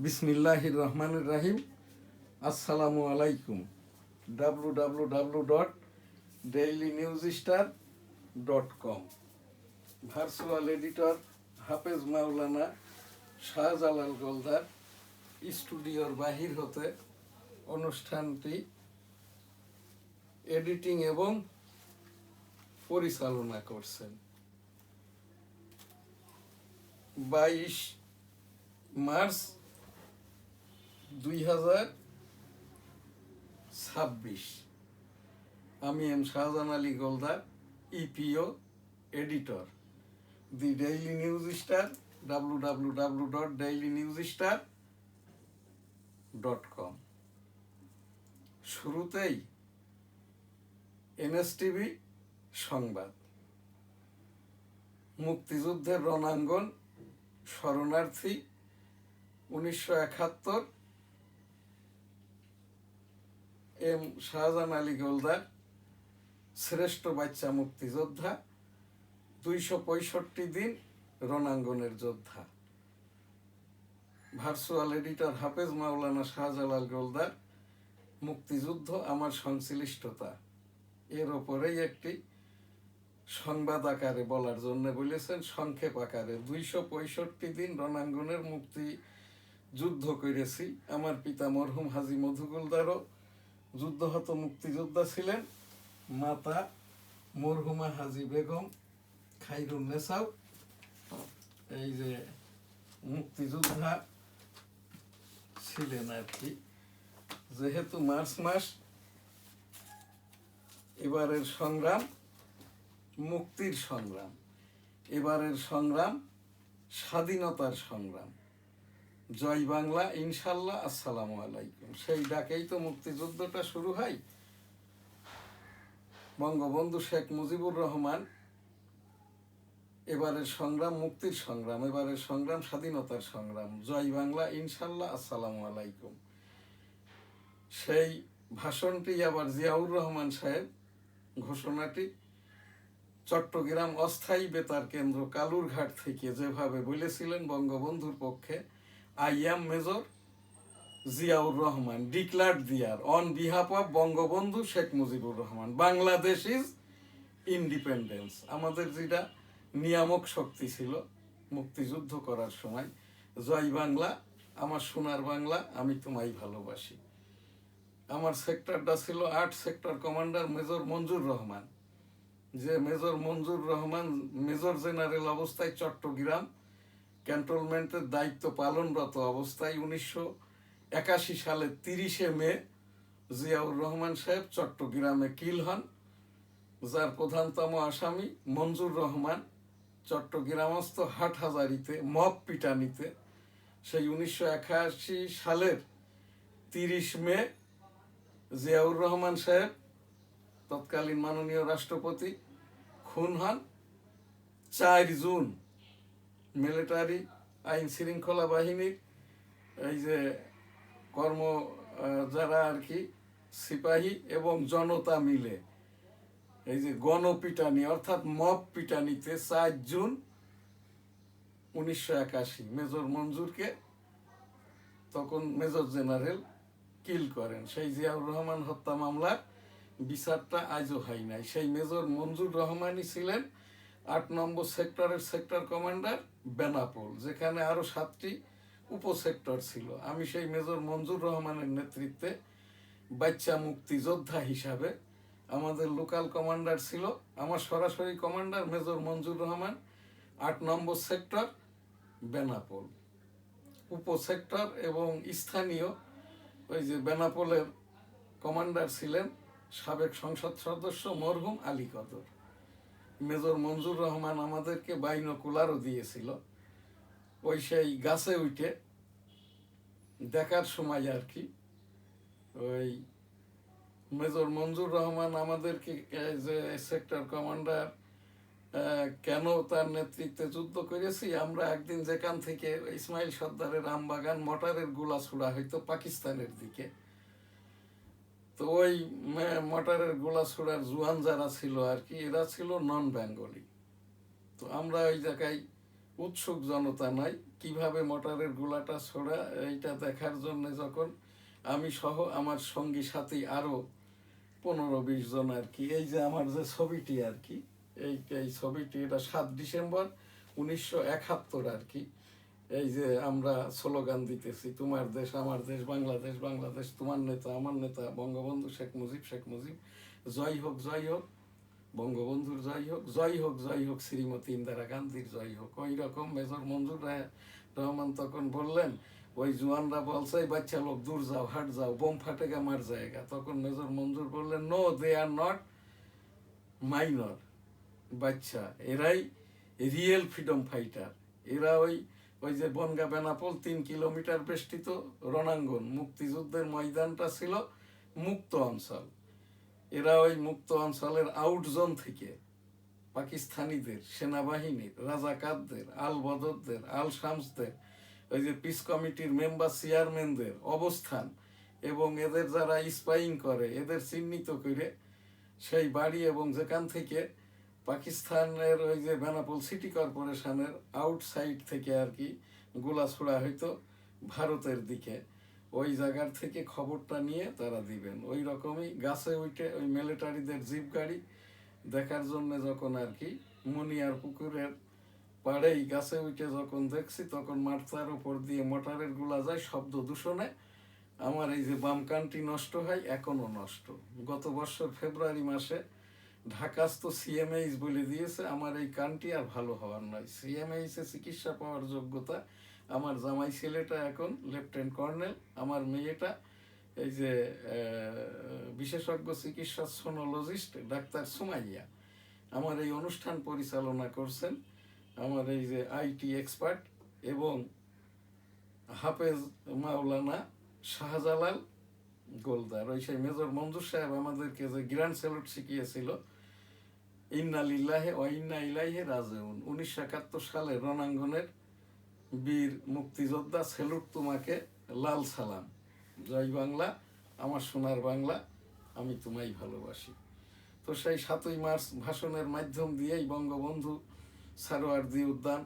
বিসমিল্লাহির রহমানির রাহিম। আসসালামু আলাইকুম। www.dailynewsstar.com ভার্চুয়াল এডিটর হাফেজ মাওলানা শাহজালাল গোলদার স্টুডিওর বাহির হতে অনুষ্ঠানটি এডিটিং এবং পরিচালনা করছেন। 22 মার্চ 2026। আমি M Shahjahan Ali Goldar, EPO editor, the daily news star, www.dailynewsstar.com। শুরুতেই এনএসটিভি সংবাদ। মুক্তিযুদ্ধের রণাঙ্গন, শরণার্থী 1971, এম শাহজাহান আলী গোলদার শ্রেষ্ঠ বাচ্চা মুক্তিযোদ্ধা, 265 দিন রণাঙ্গনের যোদ্ধা। ভার্চুয়াল এডিটর হাফেজ মাওলানা শাহজালাল গোলদার মুক্তিযুদ্ধ আমার সংশ্লিষ্টতা এর ওপরেই একটি সংবাদ আকারে বলার জন্য বলেছেন, সংক্ষেপ আকারে। 265 দিন রণাঙ্গনের যুদ্ধ করেছি। আমার পিতা মরহুম হাজী মধু গোলদারও যুদ্ধহত মুক্তিযোদ্ধা ছিলেন। মাতা মরহুমা হাজী বেগম খাইরুন্নেসাও এই যে মুক্তিযোদ্ধা ছিলেন আর কি। যেহেতু মার্চ মাস, এবারের সংগ্রাম মুক্তির সংগ্রাম, এবারের সংগ্রাম স্বাধীনতার সংগ্রাম। জয় বাংলা, ইনশাল্লাহ, আসসালামু আলাইকুম। সেই ডাকেই তো মুক্তিযুদ্ধটা শুরু হয়। বঙ্গবন্ধু শেখ মুজিবুর রহমান এবারের সংগ্রাম মুক্তির সংগ্রাম, এবারের সংগ্রাম স্বাধীনতার সংগ্রাম। জয় বাংলা, ইনশাল্লাহ, আসসালামু আলাইকুম। সেই ভাষণটি আবার জিয়াউর রহমান সাহেব ঘোষণাটি চট্টগ্রাম অস্থায়ী বেতার কেন্দ্র কালুরঘাট থেকে যেভাবে বলেছিলেন বঙ্গবন্ধুর পক্ষে, I am major Ziaur Rahman declared there on behalf of Bangabandhu Sheikh Mujibur Rahman, Bangladesh is independence. আমাদের যেটা নিয়ামক শক্তি ছিল মুক্তিযুদ্ধ করার সময়, জয় বাংলা, আমার সোনার বাংলা, আমি তোমায় ভালোবাসি। আমার সেক্টরটা ছিল 8 সেক্টর কমান্ডার মেজর মঞ্জুর রহমান। যে মেজর মঞ্জুর রহমান মেজর জেনারেল অবস্থায় চট্টগ্রাম ক্যান্টনমেন্টের দায়িত্ব পালনরত অবস্থায় 1981 সালের 30 মে জিয়াউর রহমান সাহেব চট্টগ্রামে কিল হন। যার প্রধানতম আসামি মঞ্জুর রহমান চট্টগ্রামস্থ হাটহাজারিতে মব পিটানিতে সেই 1981 সালের 30 মে জিয়াউর রহমান সাহেব তৎকালীন মাননীয় রাষ্ট্রপতি খুন হন। 4 জুন মিলিটারি আইন শৃঙ্খলা বাহিনীর এই যে যারা আর কি সিপাহী এবং জনতা মিলে এই যে গণপিটানি অর্থাৎ মব পিটানিতে 4 জুন 1981 মেজর মঞ্জুরকে, তখন মেজর জেনারেল, কিল করেন। সেই জিয়াউর রহমান হত্যা মামলার বিচারটা আজও হয় নাই। সেই মেজর মঞ্জুর রহমানই ছিলেন 8 নম্বর সেক্টরের সেক্টর কমান্ডার বেনাপোল, যেখানে আরো 7টি উপসেক্টর ছিল। আমি সেই মেজর মঞ্জুর রহমানের নেতৃত্বে বাচ্চা মুক্তিযোদ্ধা হিসাবে, আমাদের লোকাল কমান্ডার ছিল, আমার সরাসরি কমান্ডার মেজর মঞ্জুর রহমান, 8 নম্বর সেক্টর বেনাপোল। উপসেক্টর এবং স্থানীয় ওই যে বেনাপোলের কমান্ডার ছিলেন সাবেক সংসদ সদস্য মরহুম আলী কদর। মেজর মঞ্জুর রহমান আমাদেরকে বাইনোকুলারও দিয়েছিল। ওই সেই গাছে উঠে দেখার সময় আর কি, ওই মেজর মঞ্জুর রহমান আমাদেরকে যে সেক্টর কমান্ডার কেন তার নেতৃত্বে যুদ্ধ করেছি, আমরা একদিন যেখান থেকে ইসমাইল সর্দারের আমবাগান মটারের গোলা ছোড়া হইতো পাকিস্তানের দিকে, তো ওই মটারের গোলা ছোড়ার জোয়ান যারা ছিল আর কি, এরা ছিল নন বেঙ্গলি। তো আমরা ওই জায়গায় উৎসুক জনতা নাই কিভাবে মোটরের গোলাটা ছোড়া, এইটা দেখার জন্য যখন আমি সহ আমার সঙ্গী সাথী আরো 15-20 জন আর কি, এই যে আমার যে ছবিটি আর কি, এই ছবিটি, এটা 7 ডিসেম্বর 1971 আর কি। এই যে আমরা স্লোগান দিতেছি, তোমার দেশ আমার দেশ, বাংলাদেশ বাংলাদেশ, তোমার নেতা আমার নেতা, বঙ্গবন্ধু শেখ মুজিব, শেখ মুজিব জয় হোক জয় হোক, বঙ্গবন্ধুর জয় হোক জয় হোক জয় হোক, শ্রীমতী ইন্দিরা গান্ধীর জয় হোক। ওই রকম মেজর মঞ্জুর রহমান তখন বললেন, ওই জওয়ানরা বলছে বাচ্চা লোক দূর যাও, হাট যাও, বোম ফাটেগা মার জায়গা। তখন মেজর মঞ্জুর বললেন, no, they are not minor বাচ্চা, এরাই রিয়েল ফ্রিডম ফাইটার। এরা ওই যে বনগা বেনাপোল 3 কিলোমিটার বেষ্টিত রণাঙ্গন, মুক্তিযুদ্ধের ময়দানটা ছিল মুক্ত অঞ্চল। এরা ওই মুক্ত অঞ্চলের আউট জোন থেকে পাকিস্তানিদের, সেনাবাহিনীর, রাজাকারদের, আল বদরদের, আল শামসদের, ওই যে পিস কমিটির মেম্বার চেয়ারম্যানদের অবস্থান এবং এদের যারা স্পাইং করে এদের চিহ্নিত করে সেই বাড়ি এবং যেখান থেকে পাকিস্তানের ওই যে বেনাপোল সিটি কর্পোরেশনের আউটসাইড থেকে আর কি গোলা ছোড়া হইতো ভারতের দিকে, ওই জায়গার থেকে খবরটা নিয়ে তারা দিবেন। ওই রকমই গাছে উঠে ওই মিলিটারিদের জিপ গাড়ি দেখার জন্য যখন আর কি মুনিয়ার পুকুরের পাড়েই গাছে উঠে যখন দেখছি, তখন মাথার উপর দিয়ে মোটরের গুলা যায় শব্দ দূষণে। আমার এই যে বাম কানটি নষ্ট হয়, এখনো নষ্ট। গত বছর ফেব্রুয়ারি মাসে ঢাকাস্থ সিএমএইচ বলে দিয়েছে আমার এই কানটি আর ভালো হওয়ার নয়। সিএমএইচ এ চিকিৎসা পাওয়ার যোগ্যতা আমার জামাই ছেলেটা এখন লেফটেন্যান্ট কর্নেল, আমার মেয়েটা এই যে বিশেষজ্ঞ চিকিৎসা সোনোলজিস্ট ডাক্তার সুমাইয়া আমার এই অনুষ্ঠান পরিচালনা করছেন, আমার এই যে আইটি এক্সপার্ট এবং হাফেজ মাওলানা শাহজালাল গোলদার। ওই সেই মেজর মঞ্জুর সাহেব আমাদেরকে যে গ্র্যান্ড স্যালুট শিখিয়েছিল, ইন্না লিল্লাহি ওয়া ইন্না ইলাইহি রাজিউন, 1971 সালে রণাঙ্গনের বীর মুক্তিযোদ্ধা, স্যালুট তোমাকে, লাল সালাম, জয় বাংলা, আমার সোনার বাংলা, আমি তোমায় ভালোবাসি। তো সেই 7ই মার্চ ভাষণের মাধ্যম দিয়েই বঙ্গবন্ধু সারোয়ার্দী উদ্যান,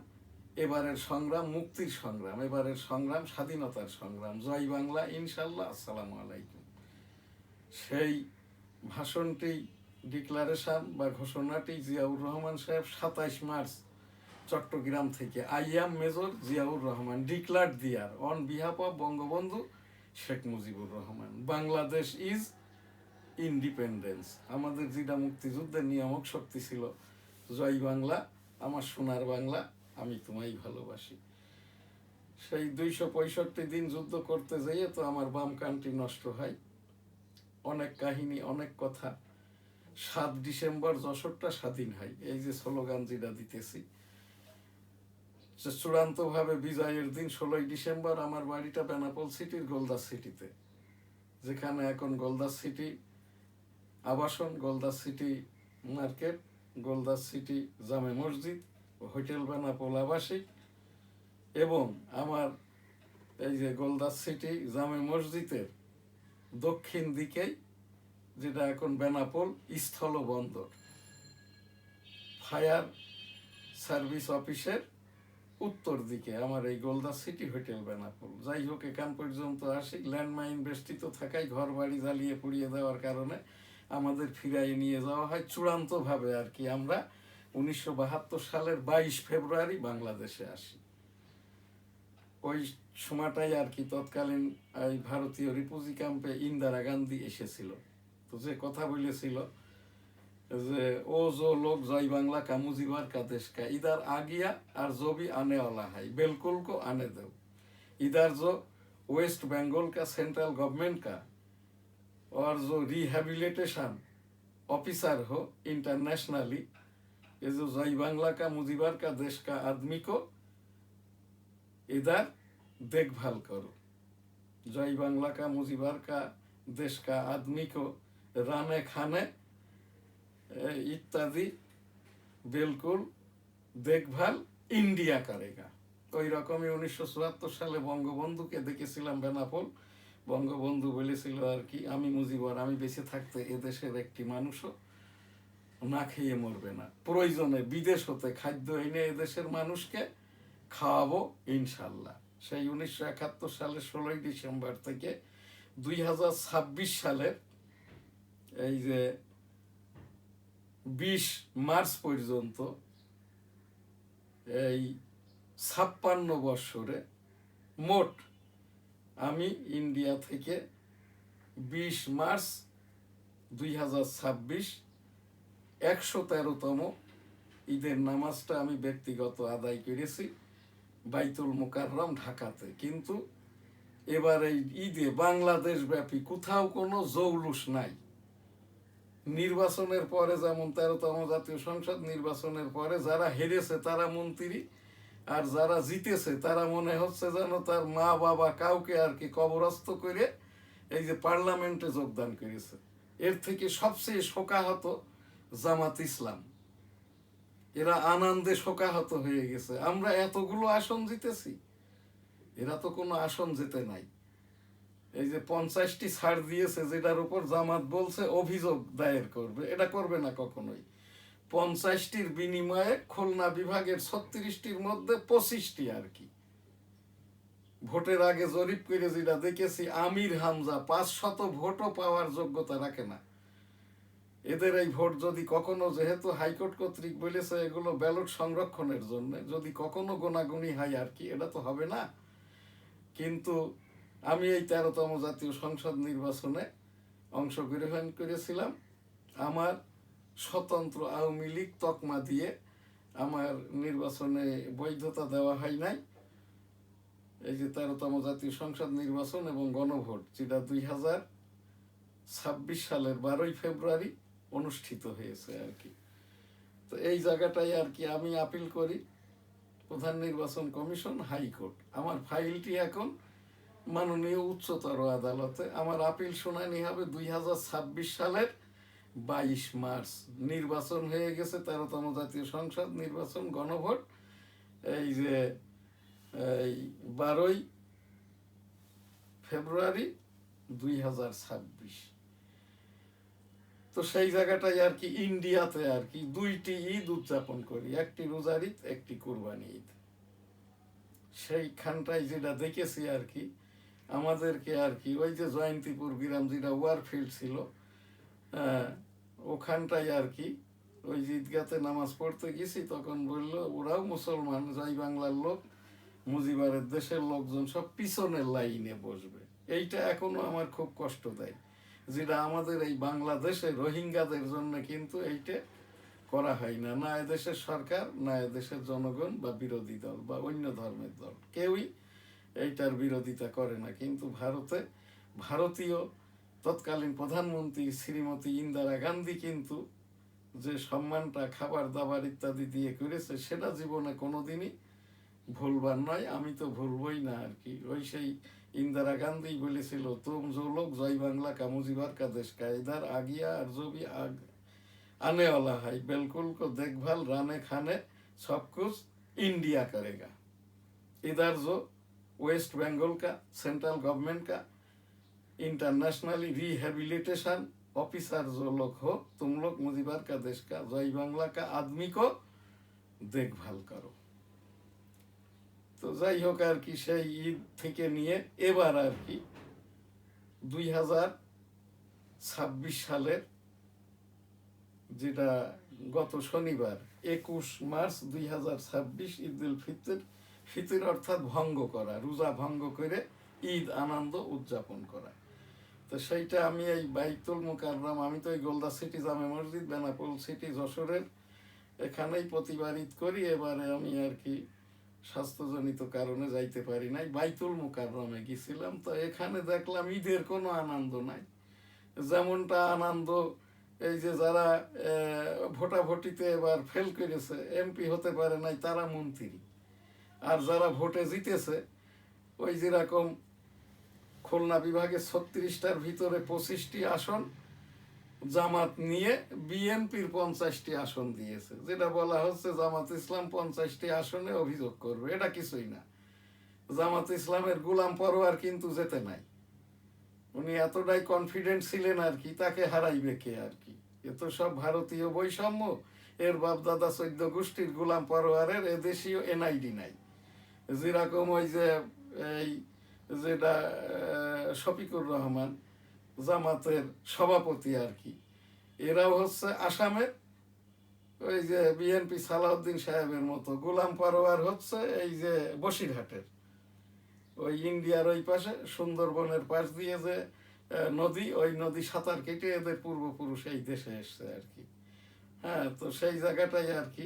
এবারের সংগ্রাম মুক্তির সংগ্রাম, এবারের সংগ্রাম স্বাধীনতার সংগ্রাম, জয় বাংলা ইনশাল্লাহ, আসসালামু আলাইকুম। সেই ভাষণটি, ডিক্লারেশন বা ঘোষণাটি জিয়াউর রহমান সাহেব 27 মার্চ চট্টগ্রাম থেকে, I am major Ziaur Rahman, declare there on behalf of Bangabandhu Sheikh Mujibur Rahman, Bangladesh is independence. আমাদের যেটা মুক্তিযুদ্ধের নিয়ামক শক্তি ছিল, জয় বাংলা, আমার সোনার বাংলা, আমি তোমায় ভালোবাসি। সেই 265 দিন যুদ্ধ করতে যাইয়ে তো আমার বাম কানটি নষ্ট হয়। অনেক কাহিনী, অনেক কথা। 7 ডিসেম্বর যশোরটা স্বাধীন হয়, এই যে স্লোগান যেটা দিতেছি, চূড়ান্তভাবে বিজয়ের দিন 16 ডিসেম্বর আমার বাড়িটা বেনাপোল সিটির গোলদাস সিটিতে, যেখানে এখন গোলদাস সিটি আবাসন, গোলদাস সিটি মার্কেট, গোলদাস সিটি জামে মসজিদ, হোটেল বেনাপোল আবাসিক, এবং আমার এই যে গোলদাস সিটি জামে মসজিদের দক্ষিণ দিকেই যেটা এখন বেনাপোল স্থলবন্দর, ফায়ার সার্ভিস অফিসের উত্তর দিকে আমার এই গোলদাস সিটি হোটেল বেনাপোল। যাই হোক, এখান পর্যন্ত আসি। ল্যান্ডমাইন বেষ্টিত থাকায় ঘর বাড়ি জ্বালিয়ে পুড়িয়ে দেওয়ার কারণে আমাদের ফিরাই নিয়ে যাওয়া হয় চূড়ান্তভাবে আর কি। আমরা 1972 সালের 22 ফেব্রুয়ারি বাংলাদেশে আসি। ওই সময়টাই আর কি তৎকালীন এই ভারতীয় রিফিউজি ক্যাম্পে ইন্দিরা গান্ধী এসেছিল। তো যে কথা বলেছিল যে ও जो लोग जय बांग्ला का मुजीबार का देश का इधर आ गया और जो भी आने वाला है बिल्कुल को आने दो, इधर जो वेस्ट बंगाल का सेंट्रल गवर्नमेंट का और जो रिहेबिलिटेशन ऑफिसर हो इंटरनेशनली, ये जो जय बांग्ला का मुजीबार का देश का आदमी को इधर देखभाल करो, जय बांग्ला का मुजीबार का देश का आदमी को रहने खाने ইত্যাদি বিলকুল দেখভাল ইন্ডিয়া করেগা। ওই রকমই 1974 সালে বঙ্গবন্ধুকে দেখেছিলাম বেনাপোল। বঙ্গবন্ধু বলেছিল আর কি, আমি মুজিবর, আমি বেঁচে থাকতে এদেশের একটি মানুষও না খেয়ে মরবে না, প্রয়োজনে বিদেশ হতে খাদ্য এনে এদেশের মানুষকে খাওয়াবো ইনশাল্লাহ। সেই 1971 সালের 16ই ডিসেম্বর থেকে 2026 সালের এই যে 20 মার্চ পর্যন্ত এই 56 বৎসরে মোট আমি ইন্ডিয়া থেকে 20 মার্চ 2026 113তম ঈদের নামাজটা আমি ব্যক্তিগত আদায় করেছি বাইতুল মুকাররম ঢাকাতে। কিন্তু এবার এই ঈদে বাংলাদেশ ব্যাপী কোথাও কোনো জৌলুস নাই। নির্বাচনের পরে যেমন 13তম জাতীয় সংসদ নির্বাচনের পরে যারা হেরেছে তারা মন্ত্রী, আর যারা জিতেছে তারা মনে হচ্ছে যেন তার মা বাবা কাউকে আর কি কবরস্থ করে এই যে পার্লামেন্টে যোগদান করেছে। এর থেকে সবচেয়ে শোকাহত জামাত ইসলাম, এরা আনন্দে শোকাহত হয়ে গেছে। আমরা এতগুলো আসন জিতেছি, এরা তো কোনো আসন জিতে নাই। এই যে 50টি ছাড় দিয়েছে, যেটার উপর জামাত বলছে অভিযোগ দায়ের করবে, এটা করবে না কখনোই। 50টির বিনিময়ে খুলনা বিভাগের 36টির মধ্যে 25টি আর কি ভোটের আগে জরিপ করে যেটা দেখেছি, আমির হামজা 500 ভোটও পাওয়ার যোগ্যতা রাখে না। এদের এই ভোট যদি কখনো, যেহেতু হাইকোর্ট কর্তৃক বলেছে এগুলো ব্যালট সংরক্ষণের জন্য, যদি কখনো গোনাগুনি হয় আর কি, এটা তো হবে না। কিন্তু আমি এই 13তম জাতীয় সংসদ নির্বাচনে অংশগ্রহণ করেছিলাম। আমার স্বতন্ত্র আওয়ামী লীগ তকমা দিয়ে আমার নির্বাচনে বৈধতা দেওয়া হয় নাই। এই যে 13তম জাতীয় সংসদ নির্বাচন এবং গণভোট, যেটা 2026 সালের 12ই ফেব্রুয়ারি অনুষ্ঠিত হয়েছে আর কি। তো এই জায়গাটাই আর কি আমি আপিল করি প্রধান নির্বাচন কমিশন, হাইকোর্ট। আমার ফাইলটি এখন মাননীয় উচ্চতর আদালতে। আমার আপিল শুনানি হবে 2026 সালের 22 মার্চ। নির্বাচন হয়ে গেছে 13তম জাতীয় সংসদ নির্বাচন, গণভোট এই যে এই 12ই ফেব্রুয়ারি 2026। তো সেই জায়গাটাই আর কি ইন্ডিয়াতে আর কি 2টি ঈদ উদযাপন করি, একটি রোজার ঈদ, একটি কুরবানি ঈদ। সেইখানটাই যেটা দেখেছি আর কি, আমাদেরকে আর কি ওই যে জয়ন্তীপুর গ্রাম যেটা ওয়ারফিল্ড ছিল, ওখানটাই আর কি ওই যে ঈদগাতে নামাজ পড়তে গেছি, তখন বললো ওরাও মুসলমান, জয় বাংলার লোক, মুজিবারের দেশের লোকজন সব পিছনের লাইনে বসবে। এইটা এখনো আমার খুব কষ্ট দেয়, যেটা আমাদের এই বাংলাদেশে রোহিঙ্গাদের জন্য কিন্তু এইটা করা হয় না। না এদেশের সরকার, না এদেশের জনগণ বা বিরোধী দল বা অন্য ধর্মের দল কেউই এইটার বিরোধিতা করে না। কিন্তু ভারতীয় তৎকালীন প্রধানমন্ত্রী শ্রীমতী ইন্দিরা গান্ধী কিন্তু যে সম্মানটা খাবার দাবার ইত্যাদি দিয়ে করেছে, সেটা জীবনে কোনোদিনই ভুলবার নয়। আমি তো ভুলবই না আর কি। ওই সেই इंदिरा गांधी বলেছিল, तुम जो लोग जय बांग्ला का मुजीबर का देश का इधर आ गया और जो भी आने वाला है बिल्कुल को देखभाल रहने खाने सब कुछ इंडिया करेगा। इधर जो वेस्ट बंगाल का सेंट्रल गवर्नमेंट का इंटरनेशनली रिहेबिलिटेशन ऑफिसर जो लोग हो, तुम लोग मुजीबर का देश का जय बांग्ला का आदमी को देखभाल करो। তো যাই হোক আর কি, সেই ঈদ থেকে নিয়ে এবার আর কি 2026 সালের যেটা গত শনিবার 21 মার্চ 2026 ঈদ উল ফিতর অর্থাৎ ভঙ্গ করা, রোজা ভঙ্গ করে ঈদ আনন্দ উদযাপন করা। তো সেইটা আমি এই বাইতুল মুকাররম, আমি তো এই গোলদা সিটি জামে মসজিদ বেনাপোল সিটি যশোরের এখানেই প্রতিবার ঈদ করি। এবারে আমি আর কি স্বাস্থ্যজনিত কারণে যাইতে পারি নাই, বাইতুল মুকাররমে গেছিলাম। তো এখানে দেখলাম ঈদের কোনো আনন্দ নাই। যেমনটা আনন্দ এই যে যারা ভোটাভুটিতে এবার ফেল করেছে, এমপি হতে পারে নাই, তারা মন্ত্রী, আর যারা ভোটে জিতেছে ওই যেরকম খুলনা বিভাগে 36টার ভিতরে 25টি আসন জামাত নিয়ে বিএনপির 50টি আসন দিয়েছে, যেটা বলা হচ্ছে জামাত ইসলাম 50টি আসনে অভিযোগ করবে। এটা কিছুই না। জামাত ইসলামের গোলাম পরোয়ার কিন্তু যেতে নাই, উনি এতটাই কনফিডেন্ট ছিলেন আর কি, তাকে হারাইবে কে আর কি। এ তো সব ভারতীয় বৈষম্য, এর বাপ দাদা 14 গোষ্ঠীর গোলাম পরোয়ারের এদেশীয় এনআইডি নাই। যেরকম ওই যে এই যেটা শফিকুর রহমান জামাতের সভাপতি আর কি, এরাও হচ্ছে আসামের ওই যে বিএনপি সালাউদ্দিন সাহেবের মতো। গোলাম পরোয়ার হচ্ছে এই যে বসিরহাটের ওই ইন্ডিয়ার ওই পাশে সুন্দরবনের পাশ দিয়ে যে নদী, ওই নদী সাঁতার কেটে এদের পূর্বপুরুষ এই দেশে এসছে আর কি। হ্যাঁ, তো সেই জায়গাটাই আর কি।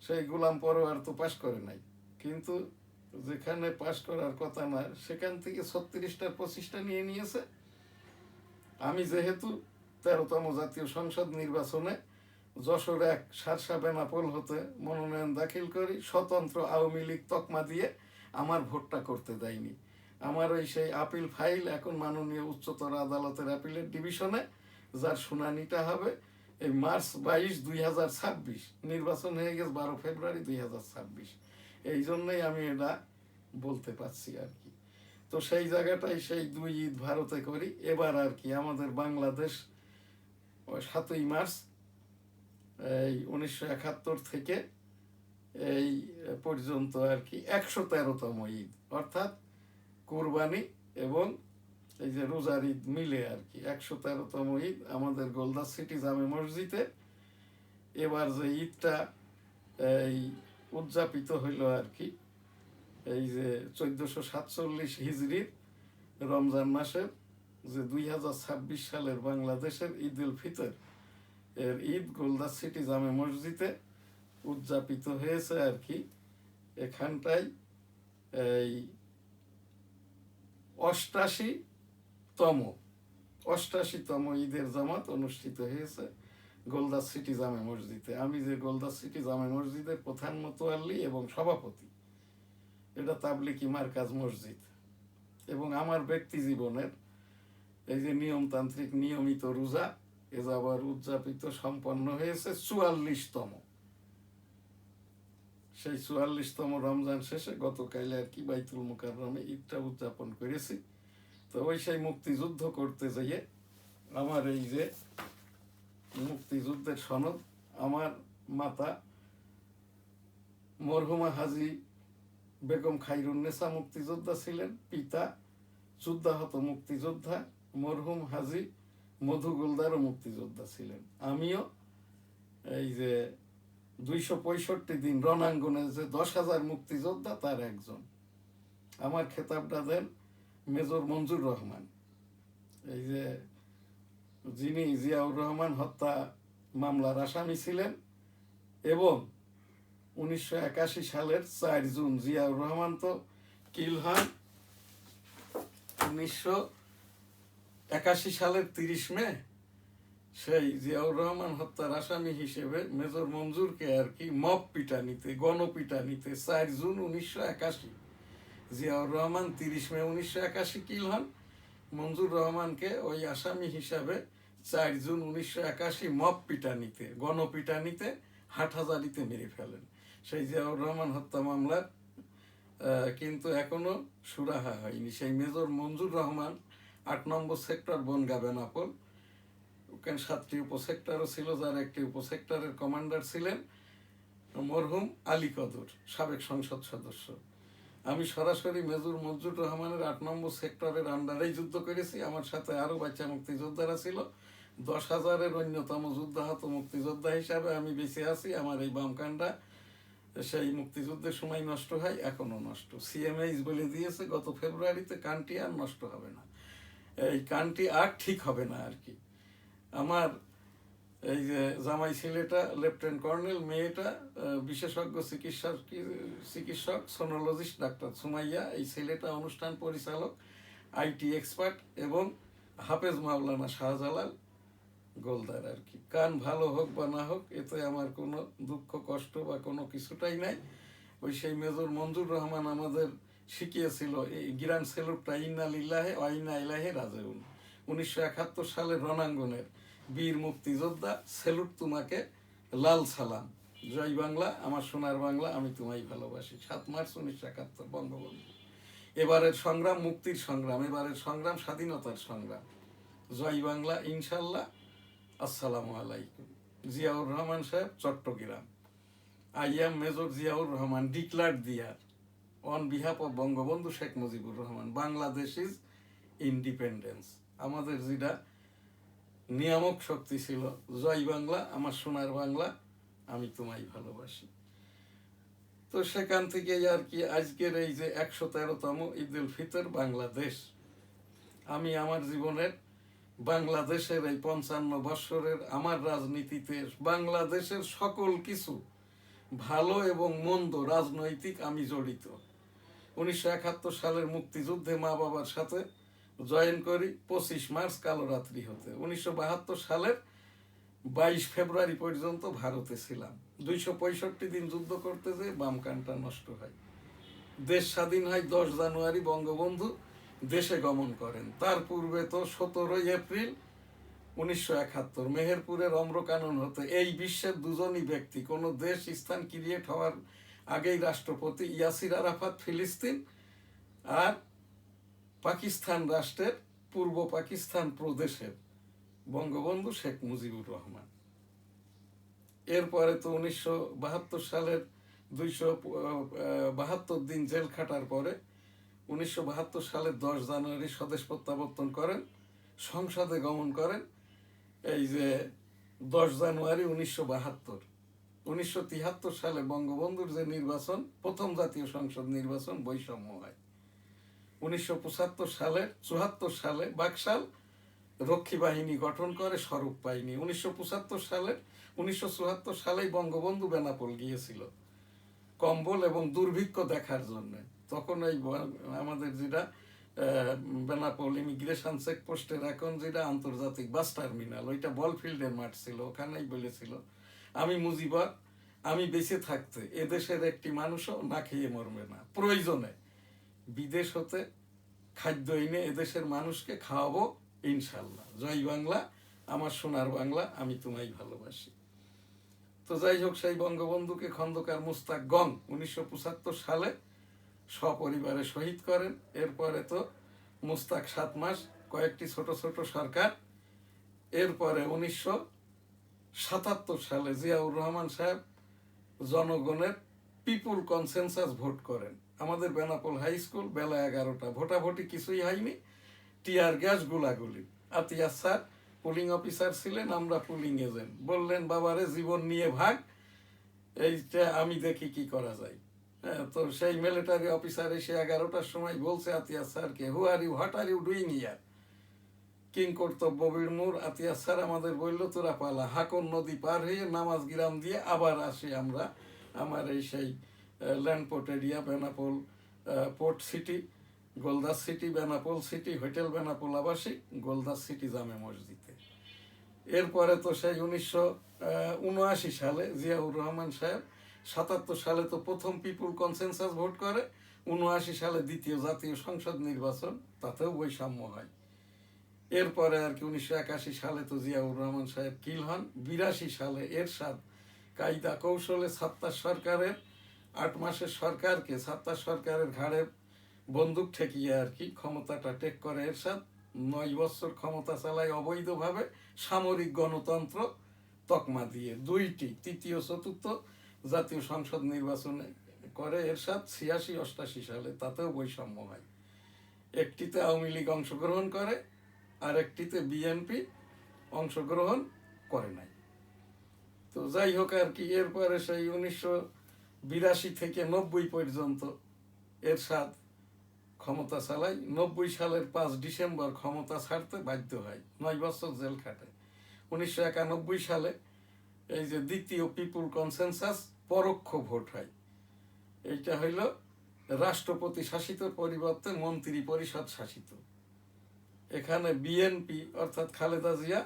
সেই গোলাম পরোয়ার তো পাশ করে নাই, কিন্তু যেখানে পাশ করার কথা না সেখান থেকে 36টা-25টা নিয়ে নিয়েছে। আমি যেহেতু 13তম জাতীয় সংসদ নির্বাচনে যশোর 1 শার্শা বেনাপোল হতে মনোনয়ন দাখিল করি, স্বতন্ত্র আওয়ামী লীগ তকমা দিয়ে আমার ভোটটা করতে দেয়নি। আমার ওই সেই আপিল ফাইল এখন মাননীয় উচ্চতর আদালতের অ্যাপিলের ডিভিশনে, যার শুনানিটা হবে এই মার্চ 22, 2026। নির্বাচন হয়ে গেছে 12 ফেব্রুয়ারি 2026। এই জন্যই আমি এটা বলতে পারছি আর কি। তো সেই জায়গাটাই সেই 2 ঈদ ভারতে করি। এবার আর কি আমাদের বাংলাদেশ 7ই মার্চ এই 1971 থেকে এই পর্যন্ত আর কি 113তম ঈদ, অর্থাৎ কুরবানি এবং এই যে রোজার ঈদ মিলে আর কি 113তম ঈদ আমাদের গোলদাস সিটি জামে মসজিদে। এবার যে ঈদটা এই উদযাপিত হইল আর কি, এই যে 1447 হিজরির রমজান মাসের যে 2026 সালের বাংলাদেশের ঈদ উল ফিতর এর ঈদ গোলদাস সিটি জামে মসজিদে উদযাপিত হয়েছে আর কি। এখানটায় এই 88তম ঈদের জামাত অনুষ্ঠিত হয়েছে গোলদাস সিটি জামে মসজিদে। আমি যে গোলদাস সিটি জামে মসজিদের প্রধান মোতোয়াল্লি এবং সভাপতি, এটা তাবলিকি মার্কাজ মসজিদ। এবং আমার ব্যক্তি জীবনের এই যে নিয়মতান্ত্রিক নিয়মিত রোজা এ যাবার উদযাপিত সম্পন্ন হয়েছে 44তম। সেই 44তম রমজান শেষে গতকাল আর কি বাইতুল মুকাররমে ঈদটা উদযাপন করেছি। তো ওই সেই মুক্তিযুদ্ধ করতে যেয়ে আমার এই যে মুক্তিযুদ্ধের সনদ, আমার মাতা মরহুমা হাজী বেগম খায়রুন্নেসা মুক্তিযোদ্ধা ছিলেন, পিতা যুদ্ধাহত মুক্তিযোদ্ধা মরহুম হাজী মধু গোলদারও মুক্তিযোদ্ধা ছিলেন। আমিও এই যে 265 দিন রণাঙ্গনে যে 10,000 মুক্তিযোদ্ধা তার একজন। আমার খেতাবটা দেন মেজর মঞ্জুর রহমান, এই যে যিনি জিয়াউর রহমান হত্যা মামলার আসামি ছিলেন। এবং 1981 সালের 4 জুন জিয়াউর রহমান তো কিল হন 1981 সালের 30 মে। সেই জিয়াউর রহমান হত্যার আসামি হিসেবে মেজর মঞ্জুরকে আর কি মব পিটানিতে, গণপিটানিতে 4 জুন 1981, জিয়াউর রহমান 30 মে 1981 কিল হন, মঞ্জুর রহমানকে ওই আসামি হিসাবে 4 জুন 1981 মব পিটানিতে, গণপিটানিতে হাটহাজারিতে মেরে ফেলেন। সেই জিয়াউর রহমান হত্যা মামলার কিন্তু এখনো সুরাহা হয়নি। সেই মেজর মঞ্জুর রহমান 8 নম্বর সেক্টর বনগাঁ বেনাপোল, ওখানে 7টি উপসেক্টরও ছিল, যার একটি উপসেক্টরের কমান্ডার ছিলেন মরহুম আলী কদর, সাবেক সংসদ সদস্য। আমি সরাসরি মেজর মঞ্জুর রহমানের 8 নম্বর সেক্টরের আন্ডারেই যুদ্ধ করেছি। আমার সাথে আরও বাচ্চা মুক্তিযোদ্ধারা ছিল। 10,000-এর অন্যতম যুদ্ধাহত মুক্তিযোদ্ধা হিসাবে আমি বেঁচে আছি। আমার এই বামকানটা সেই মুক্তিযুদ্ধের সময় নষ্ট হয়, এখনো নষ্ট। সিএমএইচ বলে দিয়েছে গত ফেব্রুয়ারিতে, কানটি আর নষ্ট হবে না, এই কানটি আর ঠিক হবে না আর কি। আমার এই যে জামাই ছেলেটা লেফটেন্যান্ট কর্নেল, মেয়েটা বিশেষজ্ঞ চিকিৎসক সোনোলজিস্ট ডাক্তার সুমাইয়া, এই ছেলেটা অনুষ্ঠান পরিচালক, আইটি এক্সপার্ট এবং হাফেজ মাওলানা শাহজালাল গোলদার আর কি। কান ভালো হোক বা না হোক এতে আমার কোনো দুঃখ কষ্ট বা কোনো কিছুটাই নাই। ওই সেই মেজর মঞ্জুর রহমান আমাদের শিখিয়েছিল এই গিরান সেলুটটা, ইন্না লিল্লাহে ওয়া ইন্না ইলাইহি রাজিউন। 1971 সালের রণাঙ্গনের বীর মুক্তিযোদ্ধা, সেলুট তোমাকে, লাল সালাম, জয় বাংলা, আমার সোনার বাংলা, আমি তোমায় ভালোবাসি। 7 মার্চ 1971 বঙ্গবন্ধু। এবারের সংগ্রাম মুক্তির সংগ্রাম, এবারের সংগ্রাম স্বাধীনতার সংগ্রাম। জয় বাংলা ইনশাল্লাহ। আসসালামু আলাইকুম। জিয়াউর রহমান সাহেব, Chattogram. I am major Ziaur Rahman, declared there. On behalf of Bangabandhu Sheikh Mujibur Rahman, Bangladesh is independence. আমাদের যেটা নিয়ামক শক্তি ছিল, জয় বাংলা আমার সোনার বাংলা, আমি তোমায় ভালোবাসি। তো সেখান থেকে আর কি আজকের এই যে 113তম ঈদ উল ফিতর বাংলাদেশ, আমি আমার জীবনের বাংলাদেশের এই 55 বৎসরের আমার রাজনীতিতে বাংলাদেশের সকল কিছু ভালো এবং মন্দ রাজনৈতিক আমি জড়িত। 1971 সালের মুক্তিযুদ্ধে মা বাবার সাথে জয়েন করি 25 মার্চ কালো রাত্রি হতে। 1972 সালের 22 ফেব্রুয়ারি পর্যন্ত ভারতে ছিলাম। 265 দিন যুদ্ধ করতে যেয়ে বাম কানটা নষ্ট হয়। দেশ স্বাধীন হয় 10 জানুয়ারি, বঙ্গবন্ধু দেশে গমন করেন। তার পূর্বে তো 17 এপ্রিল 1971 মেহেরপুরের অম্রকানন হতে এই বিশ্বের দুজনই ব্যক্তি, কোনো দেশ স্থান ক্রিয়েট হওয়ার আগেই রাষ্ট্রপতি ইয়াসির আরাফাত ফিলিস্তিন, আর পাকিস্তান রাষ্ট্রের পূর্ব পাকিস্তান প্রদেশের বঙ্গবন্ধু শেখ মুজিবুর রহমান। এরপরে তো 1972 সালের 272 দিন জেল খাটার পরে 1972 সালের 10 জানুয়ারি স্বদেশ প্রত্যাবর্তন করেন, সংসদে গমন করেন এই যে 10 জানুয়ারি 1972। 1973 সালে বঙ্গবন্ধুর যে নির্বাচন, প্রথম জাতীয় সংসদ নির্বাচন, বৈষম্য হয়। 1974 সালে 74 সালে বাকশাল রক্ষী বাহিনী গঠন করে স্বরূপ পায়নি। 1974 সালেই বঙ্গবন্ধু বেনাপোল গিয়েছিল কম্বল এবং দুর্ভিক্ষ দেখার জন্য। তখন এই আমাদের যেটা বেনাপোল ইমিগ্রেশন চেকপোস্টের এখন যেটা আন্তর্জাতিক বাস টার্মিনাল, ওইটা বলফিল্ডের মাঠ ছিল, ওখানেই বলেছিল আমি মুজিবর, আমি বেঁচে থাকতে এদেশের একটি মানুষও না খেয়ে মরবে না, প্রয়োজনে বিদেশ হতে খাদ্য এনে এদেশের মানুষকে খাওয়াবো ইনশাল্লাহ। জয় বাংলা আমার সোনার বাংলা, আমি তোমায় ভালোবাসি। তো যাই হোক, সেই বঙ্গবন্ধুকে খন্দকার মুস্তাক গং 1975 সালে সপরিবারে শহীদ করেন। এরপরে তো মুস্তাক 7 মাস, কয়েকটি ছোট ছোট সরকার। এরপরে 1977 সালে জিয়াউর রহমান সাহেব জনগণের পিপুল কনসেনসাস ভোট করেন। আমাদের বেনাপোল হাই স্কুল বেলা 11টা, ভোটাভুটি কিছুই হয়নি, টিয়ার গ্যাস, গোলাগুলি। আতিয়া স্যার পুলিং অফিসার ছিলেন, আমরা পুলিং এজেন্ট। বললেন বাবারে জীবন নিয়ে ভাগ, এইটা আমি দেখি কি করা যায়। তো সেই মিলিটারি অফিসার এসে 11টার সময় বলছে আতিয়া স্যারকে, who are you, what are you doing here? কিং কর্তব্য বিড়মুর আতিয়া স্যার আমাদের বলল তোরা পালা, হাকন নদী পার হয়ে নামাজ গিরাম দিয়ে আবার আসি আমরা আমার এই সেই land port area, Benapole port city, Goldas city, Benapole city, hotel Benapole আবাসিক, গোলদাস সিটি জামে মসজিদে। এরপরে তো সেই 1979 সালে জিয়াউর রহমান সাহেব, 77 সালে তো প্রথম পিপুল কনসেনসাস ভোট করে, 79 সালে দ্বিতীয় জাতীয় সংসদ নির্বাচন, তাতেও বৈষম্য হয়। এরপরে আর কি 1981 সালে তো জিয়াউর রহমান সাহেব কিল হন। 82 সালে এরশাদ কায়দা কৌশলে ৭০ সরকারের 8 মাসের সরকারকে ৭০ সরকারের ঘাড়ে বন্দুক ঠেকিয়ে আর কি ক্ষমতাটা টেক করে এরশাদ। 9 বছর ক্ষমতা চালায় অবৈধভাবে, সামরিক গণতন্ত্র তকমা দিয়ে। 2টি তৃতীয় চতুর্থ জাতীয় সংসদ নির্বাচনে করে এরশাদ 86-88 সালে, তাতেও বৈষম্য হয়। একটিতে আওয়ামী লীগ অংশগ্রহণ করে, আর একটিতে বিএনপি অংশগ্রহণ করে নাই। তো যাই হোক আর কি, এরপরে সেই 1982 থেকে 90 পর্যন্ত এরশাদ ক্ষমতা চালায়। 90 সালের 5 ডিসেম্বর ক্ষমতা ছাড়তে বাধ্য হয়, 9 বছর জেল খাটে। 1991 সালে এই যে দ্বিতীয় পিপুল কনসেনসাস পরোক্ষ ভোট হয়, এইটা হইল রাষ্ট্রপতি শাসিত পরিবর্তে মন্ত্রী পরিষদ শাসিত। এখানে বিএনপি অর্থাৎ খালেদা জিয়া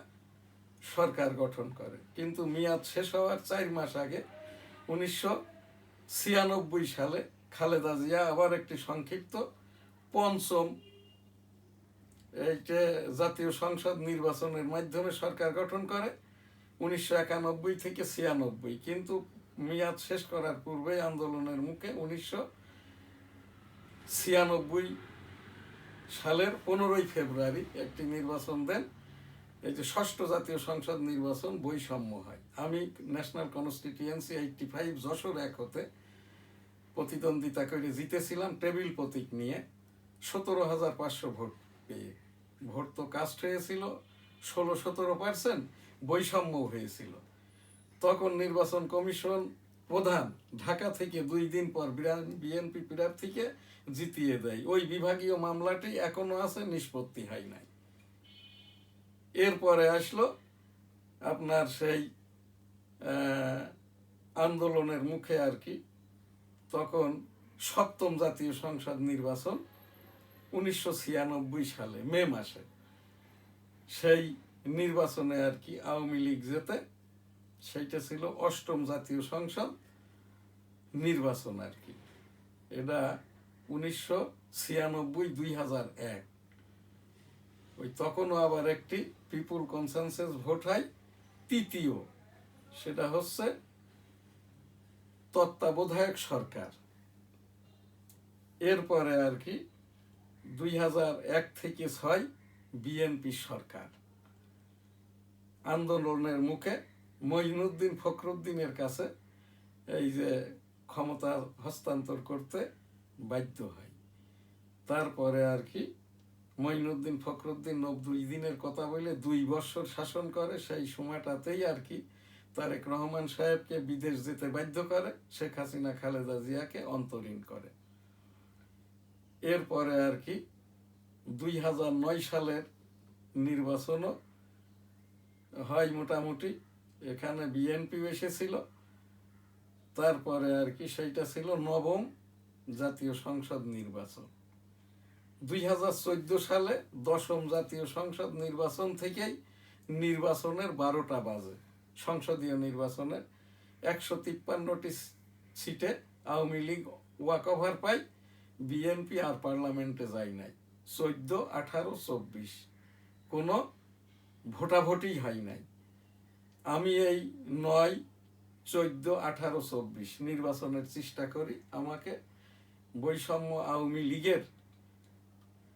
সরকার গঠন করে, কিন্তু মেয়াদ শেষ হওয়ার 4 মাস আগে 1996 সালে খালেদা জিয়া আবার একটি সংক্ষিপ্ত পঞ্চম এইটা জাতীয় সংসদ নির্বাচনের মাধ্যমে সরকার গঠন করে 1991 থেকে 96, কিন্তু মেয়াদ শেষ করার পূর্বে আন্দোলনের মুখে 1996 সালের 15 ফেব্রুয়ারি একটি নির্বাচন দেন। এই যে 6ষ্ঠ জাতীয় সংসদ নির্বাচন, বৈষম্য হয়। আমি ন্যাশনাল কনস্টিটিউয়েন্সি 85 যশোর 1 হতে প্রতিদ্বন্দ্বিতা করে জিতেছিলাম টেবিল প্রতীক নিয়ে 17,500 ভোট পেয়ে। ভোট তো কাস্ট হয়েছিল 16-17%, বৈষম্য হয়েছিল। তখন নির্বাচন কমিশন প্রধান ঢাকা থেকে 2 দিন পর বিএনপি প্রার্থীকে জিতিয়ে দেয়। ওই বিভাগীয় মামলাটি এখনো আছে, নিষ্পত্তি হয় নাই। এরপরে আসলো আপনার সেই আন্দোলনের মুখে আর কি, তখন 7ম জাতীয় সংসদ নির্বাচন 1996 সালে মে মাসে। সেই নির্বাচনে আর কি আওয়ামী লীগ জেতে। সেইটা ছিল 8ম জাতীয় সংসদ নির্বাচন আর কি। এটা 1996-2001। ওই তখনও আবার একটি পিপুল কনসেনসাস ভোট হয়, তৃতীয়। সেটা হচ্ছে তত্ত্বাবধায়ক সরকার। এরপরে আর কি 2001 থেকে 6 বিএনপি সরকার। আন্দোলনের মুখে মঈনুদ্দিন ফখরুদ্দিনের কাছে এই যে ক্ষমতা হস্তান্তর করতে বাধ্য হয়। তারপরে আর কি মঈনুদ্দিন ফখরুদ্দিন 90 দিনের কথা বলে 2 বছর শাসন করে। সেই সময়টাতেই আর কি তারেক রহমান সাহেবকে বিদেশ যেতে বাধ্য করে, শেখ হাসিনা খালেদা জিয়াকে অন্তরীণ করে। এরপরে আর কি 2009 সালের নির্বাচনও হয় মোটামুটি, এখানে বিএনপি এসেছিল। তারপরে আর কি সেইটা ছিল 9ম জাতীয় সংসদ নির্বাচন। 2014 সালে 10ম জাতীয় সংসদ নির্বাচন থেকেই নির্বাচনের 12টা বাজে। সংসদীয় নির্বাচনের 153টি সিটে আওয়ামী লীগ ওয়াকওভার পায়, বিএনপি আর পার্লামেন্টে যায় নাই। 14, 18, 24 কোনো ভোটাভুটি হয় নাই। আমি এই 9, 14, 18, 24 নির্বাচনের চেষ্টা করি। আমাকে বৈষম্য আওয়ামী লীগের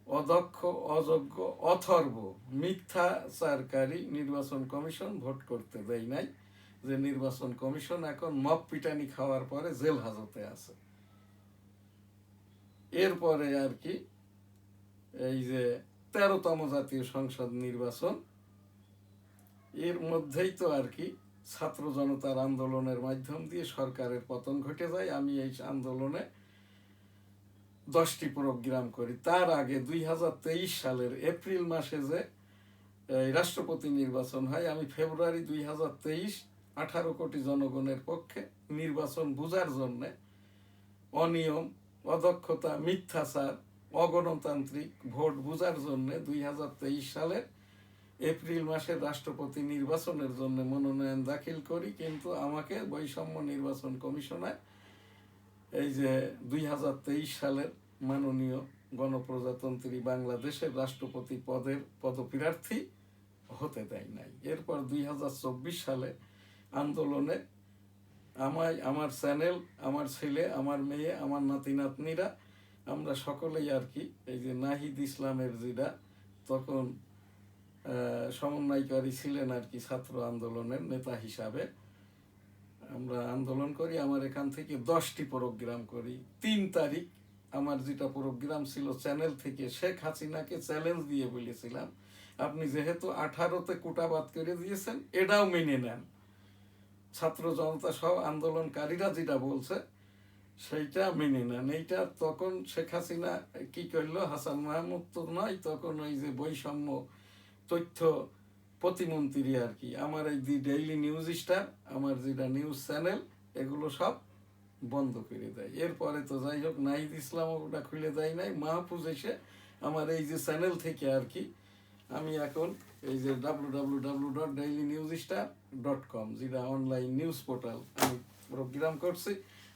অদক্ষ, অযোগ্য, অথর্ব, মিথ্যাচারকারী নির্বাচন কমিশন ভোট করতে দেয় নাই। যে নির্বাচন কমিশন এখন মব পিটানি খাওয়ার পরে জেল হাজতে আছে। এরপরে আর কি এই যে 13তম জাতীয় সংসদ নির্বাচন, এর মধ্যেই তো আর কি ছাত্র জনতার আন্দোলনের মাধ্যম দিয়ে সরকারের পতন ঘটে যায়। আমি এই আন্দোলনে 10টি প্রোগ্রাম করি। তার আগে 2023 সালের এপ্রিল মাসে যে রাষ্ট্রপতি নির্বাচন হয়, আমি ফেব্রুয়ারি 2023 18 কোটি জনগণের পক্ষে নির্বাচন বুঝার জন্যে অনিয়ম, অদক্ষতা, মিথ্যাচার, অগণতান্ত্রিক ভোট বুঝার জন্যে 2023 সালের এপ্রিল মাসের রাষ্ট্রপতি নির্বাচনের জন্য মনোনয়ন দাখিল করি। কিন্তু আমাকে বৈষম্য নির্বাচন কমিশনে এই যে 2023 সালের মাননীয় গণপ্রজাতন্ত্রী বাংলাদেশের রাষ্ট্রপতি পদের পদপ্রার্থী হতে দেয় নাই। এরপর 2024 সালে আন্দোলনে আমায়, আমার চ্যানেল, আমার ছেলে, আমার মেয়ে, আমার নাতি নাতনিরা, আমরা সকলেই আর কি এই যে নাহিদ ইসলামের যেটা তখন সমন্বয়কারী ছিলেন আর কি ছাত্র আন্দোলনের নেতা হিসাবে, আমরা আন্দোলন করি। আমার এখান থেকে 10টি প্রোগ্রাম করি। 3 তারিখ আমার যেটা প্রোগ্রাম ছিল চ্যানেল থেকে, শেখ হাসিনাকে চ্যালেঞ্জ দিয়ে বলেছিলাম, আপনি যেহেতু 18তে কোটা বাদ করে দিয়েছেন, এটাও মেনে নেন। ছাত্র জনতা সহ আন্দোলনকারীরা যেটা বলছে সেইটা মেনে নেন। এইটা তখন শেখ হাসিনা কি করলো, হাসান মাহমুদ তো নয়, তখন ওই যে বৈষম্য তথ্য প্রতিমন্ত্রী আর কি, আমার এই দি ডেইলি নিউজ স্টার, আমার যেটা নিউজ চ্যানেল, এগুলো সব বন্ধ করে দেয়। এরপরে তো যাই হোক নাহিদ ইসলাম ওটা খুলে দেয় নাই। মাহফুজ এসে আমার এই যে চ্যানেল থেকে আর কি আমি এখন এই যে www.dailynewsstar.com যেটা অনলাইন নিউজ পোর্টাল, আমি প্রোগ্রাম করছি।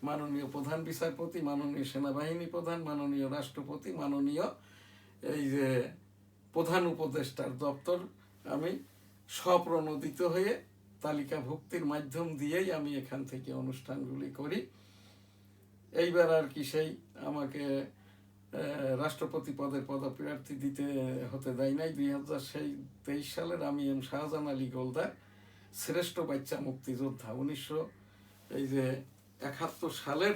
মাননীয় প্রধান বিচারপতি, মাননীয় সেনাবাহিনী প্রধান, মাননীয় রাষ্ট্রপতি, মাননীয় এই যে প্রধান উপদেষ্টার দপ্তর আমি স্বপ্রণোদিত হয়ে তালিকাভুক্তির মাধ্যম দিয়েই আমি এখান থেকে অনুষ্ঠানগুলি করি। এইবার আর কি সেই আমাকে রাষ্ট্রপতি পদের পদপ্রার্থী হতে দেয় নাই। 2023 সালের আমি এম শাহজাহান আলী গোলদার, শ্রেষ্ঠ বাচ্চা মুক্তিযোদ্ধা, 1971 সালের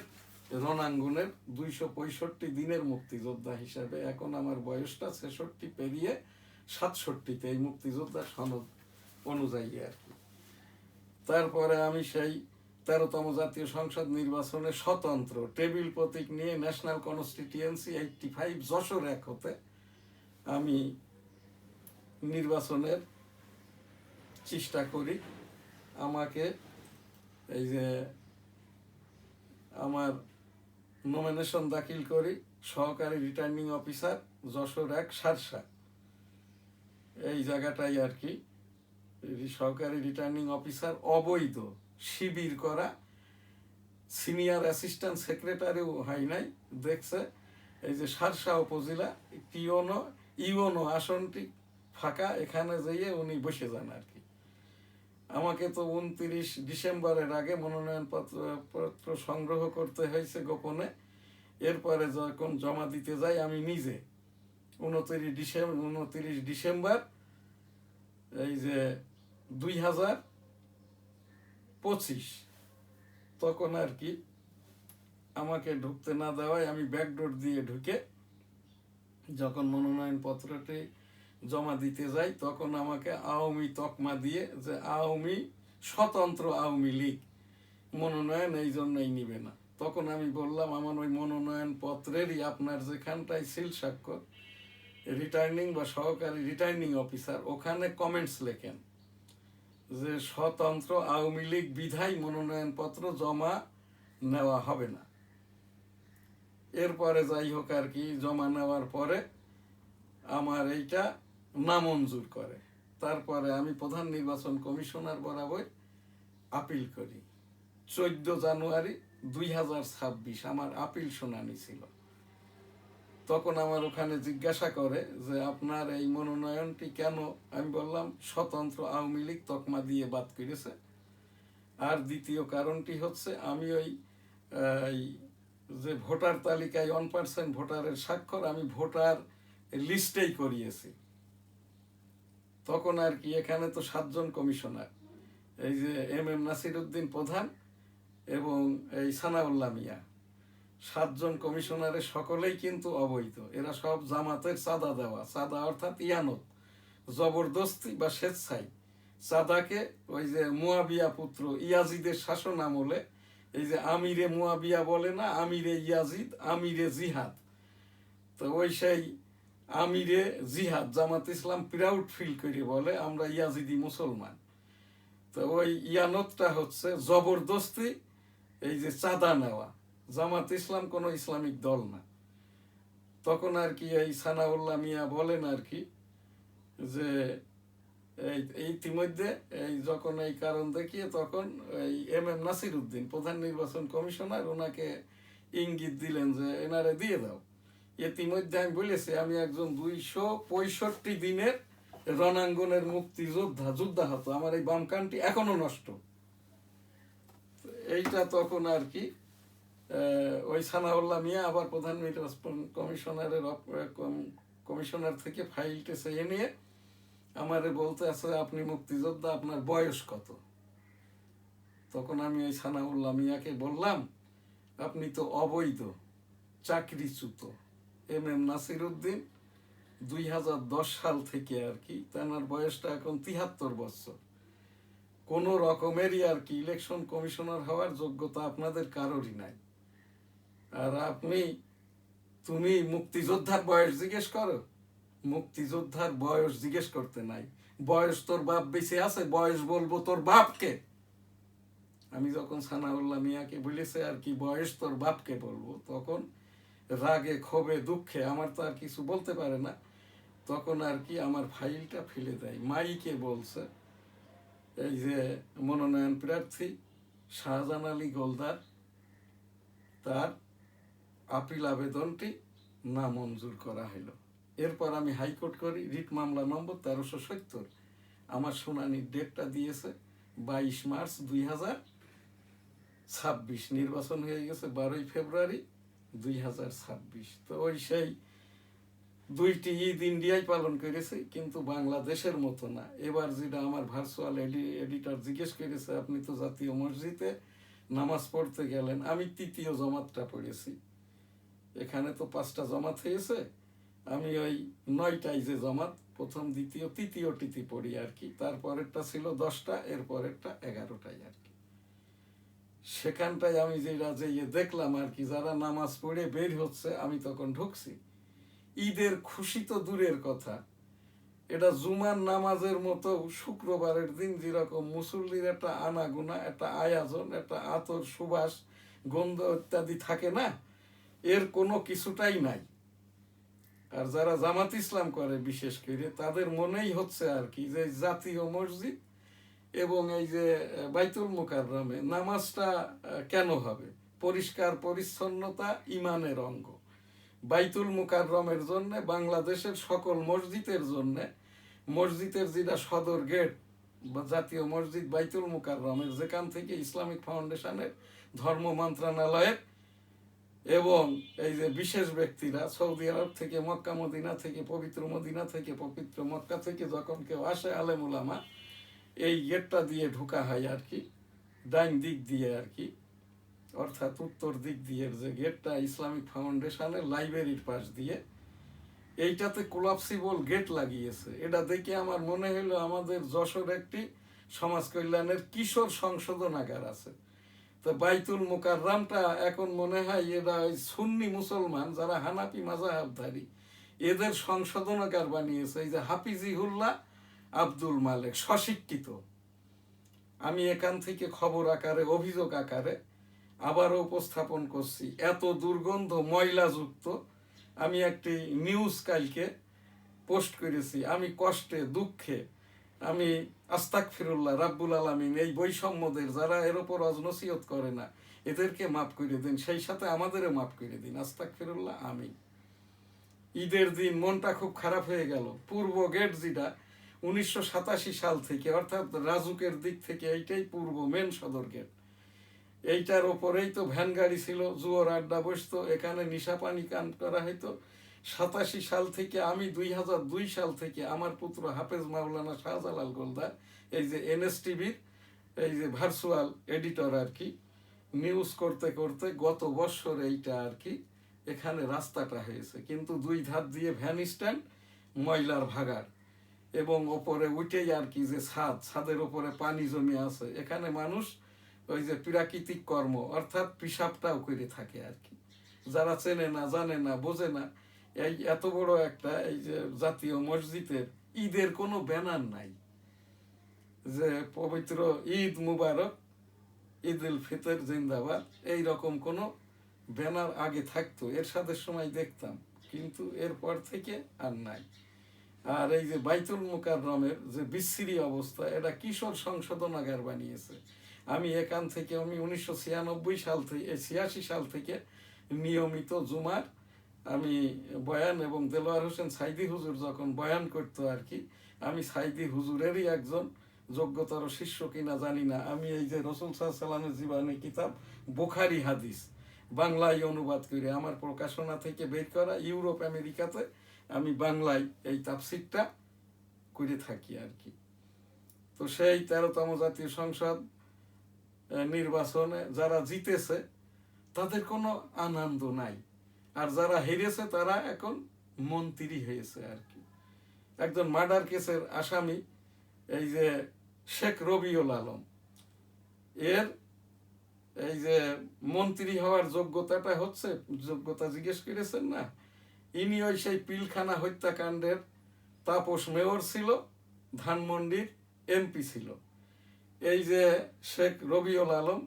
রণাঙ্গনের 265 দিনের মুক্তিযোদ্ধা হিসাবে। এখন আমার বয়সটা 66 পেরিয়ে 67-তে, এই মুক্তিযোদ্ধার সনদ অনুযায়ী আর কি। তারপরে আমি সেই 13তম জাতীয় সংসদ নির্বাচনে স্বতন্ত্র টেবিল প্রতীক নিয়ে ন্যাশনাল কনস্টিটিউয়েন্সি 85 যশোর 1 হতে আমি নির্বাচনের চেষ্টা করি। আমাকে এই যে আমার নমিনেশন দাখিল করি সহকারী রিটার্নিং অফিসার যশোর 1 সারসা, এই জায়গাটাই আর কি। সহকারী রিটার্নিং অফিসার অবৈধ শিবির করা, সিনিয়র অ্যাসিস্ট্যান্ট সেক্রেটারিও হয় নাই, দেখছে এই যে সারসা উপজেলা ইউনো আসনটি ফাঁকা, এখানে যেয়ে উনি বসে যান আর কি। আমাকে তো 29 ডিসেম্বরের আগে মনোনয়নপত্র সংগ্রহ করতে হয়েছে গোপনে। এরপরে যখন জমা দিতে যাই আমি নিজে 29 ডিসেম্বর এই যে 2025, তখন আর কি আমাকে ঢুকতে না দেওয়ায় আমি ব্যাকডোর দিয়ে ঢুকে যখন মনোনয়নপত্রটি জমা দিতে যাই, তখন আমাকে আওয়ামী তকমা দিয়ে যে স্বতন্ত্র আওয়ামী লীগ মনোনয়ন এই জন্যই নিবে না। তখন আমি বললাম আমার ওই মনোনয়ন পত্রেরই আপনার যেখানটায় সিল স্বাক্ষর রিটার্নিং বা সহকারী রিটার্নিং অফিসার, ওখানে কমেন্টস লেখেন যে স্বতন্ত্র আওয়ামী লীগ বিধায় মনোনয়নপত্র জমা নেওয়া হবে না। এরপরে যাই হোক আর কি, জমা নেওয়ার পরে আমার এইটা নামঞ্জুর করে। তারপরে আমি প্রধান নির্বাচন কমিশনার বরাবর আপিল করি। 14 জানুয়ারি 2026 আমার আপিল শুনানি ছিল। তখন আমার ওখানে জিজ্ঞাসা করে যে আপনার এই মনোনয়নটি কেন? আমি বললাম স্বতন্ত্র আওয়ামী লীগ তকমা দিয়ে বাদ করেছে। আর দ্বিতীয় কারণটি হচ্ছে আমি ওই যে ভোটার তালিকায় 1% ভোটারের স্বাক্ষর আমি ভোটার লিস্টেই করিয়েছি। তখন আর কি এখানে তো 7 জন কমিশনার, এই যে MM নাসিরউদ্দিন প্রধান এবং এই সানাউল্লাহ মিয়া, 7 জন কমিশনারের সকলেই কিন্তু অবৈধ। এরা সব জামাতের চাঁদা দেওয়া, চাঁদা অর্থাৎ ইয়ানত, জবরদস্তি বা স্বেচ্ছায় চাঁদাকে ওই যে মুয়াবিয়া পুত্র ইয়াজিদের শাসন আমলে এই যে আমিরে মুয়াবিয়া বলে না, আমিরে ইয়াজিদ, আমিরে জিহাদ, তো ওই সেই আমিরে জিহাদ জামাত ইসলাম প্রাউড ফিল করে বলে আমরা ইয়াজিদি মুসলমান। তো ওই ইয়ানতটা হচ্ছে জবরদস্তি, এই যে চাঁদা নেওয়া। জামাত ইসলাম কোনো ইসলামিক দল না। তখন আর কি এই সানাউল্লাহ মিয়া বলেন আর কি যে এই ইতিমধ্যে এই যখন এই কারণ দেখিয়ে তখন এই MM নাসিরউদ্দিন প্রধান নির্বাচন কমিশনার ওনাকে ইঙ্গিত দিলেন যে এনারে দিয়ে দাও। ইতিমধ্যে আমি বলেছি আমি একজন 265 দিনের রণাঙ্গনের যোদ্ধা হতো, আমার এই বাম কানটি এখনো নষ্ট। এইটা তখন আর কি ওই সানাউল্লাহ মিয়া আবার প্রধান নির্বাচন কমিশনার থেকে ফাইলটা চেয়ে নিয়ে আমারে বলতে আছে আপনি মুক্তিযোদ্ধা, আপনার বয়স কত? তখন আমি ওই সানাউল্লাহ মিয়াকে বললাম আপনি তো অবৈধ চাকরিচ্যুত MM নাসিরউদ্দিন 2010 সাল থেকে আর কি, তার বয়সটা এখন 73 বছর, কোনো রকমেরই আর কি ইলেকশন কমিশনার হওয়ার যোগ্যতা আপনাদের কারোরই নাই। আর তুমি মুক্তিযোদ্ধার বয়স জিজ্ঞেস করো? মুক্তিযোদ্ধার বয়স জিজ্ঞেস করতে নাই। বয়স তোর বাপ বেঁচে আছে, বয়স বলবো তোর বাপকে। আমি যখন সানাউল্লাহ মিয়াকে বলেছে আর কি বয়স তোর বাপকে বলবো, তখন রাগে ক্ষোভে দুঃখে আমার তো আর কিছু বলতে পারে না, তখন আর কি আমার ফাইলটা ফেলে দেয়। মাইকে বলছে এই যে মনোনয়ন প্রার্থী শাহজাহান আলী গোলদার, তার আপিল আবেদনটি নামঞ্জুর করা হলো। এরপর আমি হাইকোর্ট করি, রিট মামলা নম্বর 1370। আমার শুনানির ডেটটা দিয়েছে 22 মার্চ 2026। নির্বাচন হয়ে গেছে 12 ফেব্রুয়ারি 2026। তো ওই সেই 2টি ঈদ ইন্ডিয়ায় পালন করেছে, কিন্তু বাংলাদেশের মতো না। এবার যেটা আমার ভার্চুয়াল এডিটর জিজ্ঞেস করেছে আপনি তো জাতীয় মসজিদে নামাজ পড়তে গেলেন, আমি তৃতীয় জমাতটা পড়েছি। এখানে তো 5টা জমাত হয়েছে, আমি ওই 9টায় যে জমাত প্রথম দ্বিতীয় তৃতীয়টিতে পড়ি আর কি। তারপরেরটা ছিল 10টা, এর পরেরটা 11টায় আর কি। সেখানটায় আমি যেটা যে দেখলাম আর কি, যারা নামাজ পড়ে বের হচ্ছে, আমি তখন ঢুকছি। ঈদের খুশি তো দূরের কথা, এটা জুমার নামাজের মতো শুক্রবারের দিন যেরকম মুসল্লির একটা আনাগোনা, একটা আয়োজন, একটা আতর সুবাস গন্ধ ইত্যাদি থাকে না, এর কোনো কিছুটাই নাই। আর যারা জামাত ইসলাম করে বিশেষ করে, তাদের মনেই হচ্ছে আর কি যে জাতীয় মসজিদ এবং এই যে বাইতুল মুকাররমে নামাজটা কেন হবে, পরিষ্কার পরিচ্ছন্নতা ইমানের অঙ্গ। বাইতুল মুকাররমের জন্য, বাংলাদেশের সকল মসজিদের জন্য, মসজিদের যেটা সদর গেট জাতীয় মসজিদ বাইতুল মুকাররমের, যেখান থেকে ইসলামিক ফাউন্ডেশনের ধর্ম মন্ত্রণালয়ের এবং এই যে বিশেষ ব্যক্তিরা সৌদি আরব থেকে, মক্কা মদিনা থেকে, পবিত্র মদিনা থেকে, পবিত্র মক্কা থেকে যখন কেউ আসে আলেম উলামা, এই গেটটা দিয়ে ঢোকা হয় আর কি, ডাইন দিক দিয়ে আর কি, অর্থাৎ উত্তর দিক দিয়ে যে গেটটা ইসলামিক ফাউন্ডেশনের লাইব্রেরির পাশ দিয়ে, এইটাতে কোলাপসিবল গেট লাগিয়েছে। এটা দেখে আমার মনে হলো আমাদের যশোর একটি সমাজ কল্যাণের কিশোর সংশোধনাগার আছে। তো বাইতুল মুকাররমটা এখন মনে হয় এরা ওই সুন্নি মুসলমান যারা হানাফি মাযহাবধারী, এদের সংশোধনাগার বানিয়েছে। এই যে হাফিজিহুল্লাহ আব্দুল মালেক, স্বশিক্ষিত, আমি এখান থেকে খবর আকারে, অভিযোগ আকারে আবারও উপস্থাপন করছি। এত দুর্গন্ধ ময়লাযুক্ত, আমি একটি নিউজ কালকে পোস্ট করেছি, আমি কষ্টে দুঃখে, আমি আস্তাগফিরুল্লাহ রাব্বুল আলামিন এই বৈষম্যদের যারা এর ওপর নসিহত করে না, এদেরকে মাফ করে দিন, সেই সাথে আমাদেরও মাফ করে দিন, আস্তাগফিরুল্লাহ আমিন। ঈদের দিন মনটা খুব খারাপ হয়ে গেল। পূর্ব গেট যেটা 1987 সাল থেকে, অর্থাৎ রাজুকের দিক থেকে, এইটাই পূর্ব মেন সদর গেট। এইটার ওপরেই তো ভ্যান গাড়ি ছিল, জুয়োর আড্ডা বসতো, এখানে নিশা পানি কান করা হইতো। 87 সাল থেকে, আমি 2002 সাল থেকে আমার পুত্র হাফেজ মাওলানা শাহজালাল গোলদার, এই যে এনএসটিভির এই যে ভার্চুয়াল এডিটর আর কি, নিউজ করতে করতে গত বছর এইটা আর কি এখানে রাস্তাটা হয়েছে। কিন্তু 2 ধার দিয়ে ভ্যান স্ট্যান্ড, ময়লার ভাগাড়, এবং ওপরে উঠেই আর কি যে ছাদের ওপরে পানি জমে আছে, এখানে মানুষ ওই যে প্রাকৃতিক কর্ম অর্থাৎ পিশাবটাও করে থাকে আর কি। যারা চেনে না, জানে না, বোঝে না, এই এত বড় একটা এই যে জাতীয় মসজিদের ঈদের কোনো ব্যানার নাই যে পবিত্র ঈদ মুবারক, ঈদ উল ফিতর জিন্দাবাদ, এইরকম কোনো ব্যানার আগে থাকতো, এরশাদের সময় দেখতাম, কিন্তু এরপর থেকে আর নাই। আর এই যে বাইতুল মুকাররমের যে বিশ্রী অবস্থা, এটা কিশোর সংশোধনাগার বানিয়েছে। আমি এখান থেকে, আমি 1996 সাল থেকে, 86 সাল থেকে নিয়মিত জুমার আমি বয়ান, এবং দেলোয়ার হোসেন সাইদি হুজুর যখন বয়ান করতো আর কি, আমি সাইদি হুজুরেরই একজন যোগ্যতর শিষ্য কিনা জানি না, আমি এই যে রাসূল সাল্লাল্লাহু আলাইহি ওয়াসাল্লামের জীবনী কিতাব বুখারী হাদিস বাংলায় অনুবাদ করে, আমার প্রকাশনা থেকে বের করা, ইউরোপ আমেরিকাতে আমি বাংলায় এই তাফসিরটা করে থাকি আর কি। তো সেই 13তম জাতীয় সংসদ নির্বাচনে যারা জিতেছে তাদের কোনো আনন্দ নাই, আর যারা হেরেছে তারা এখন মন্ত্রী হয়েছে আর কি। একজন মার্ডার কেসের আসামি এই যে শেখ রবিউল আলম, এর এই যে মন্ত্রী হওয়ার যোগ্যতাটা হচ্ছে, যোগ্যতা জিজ্ঞেস করেছেন না, ইনি ওই সেই পিলখানা হত্যাকাণ্ডের তাপস মেয়র ছিল, ধানমন্ডির এমপি ছিল। এই যে শেখ রবিউল আলম,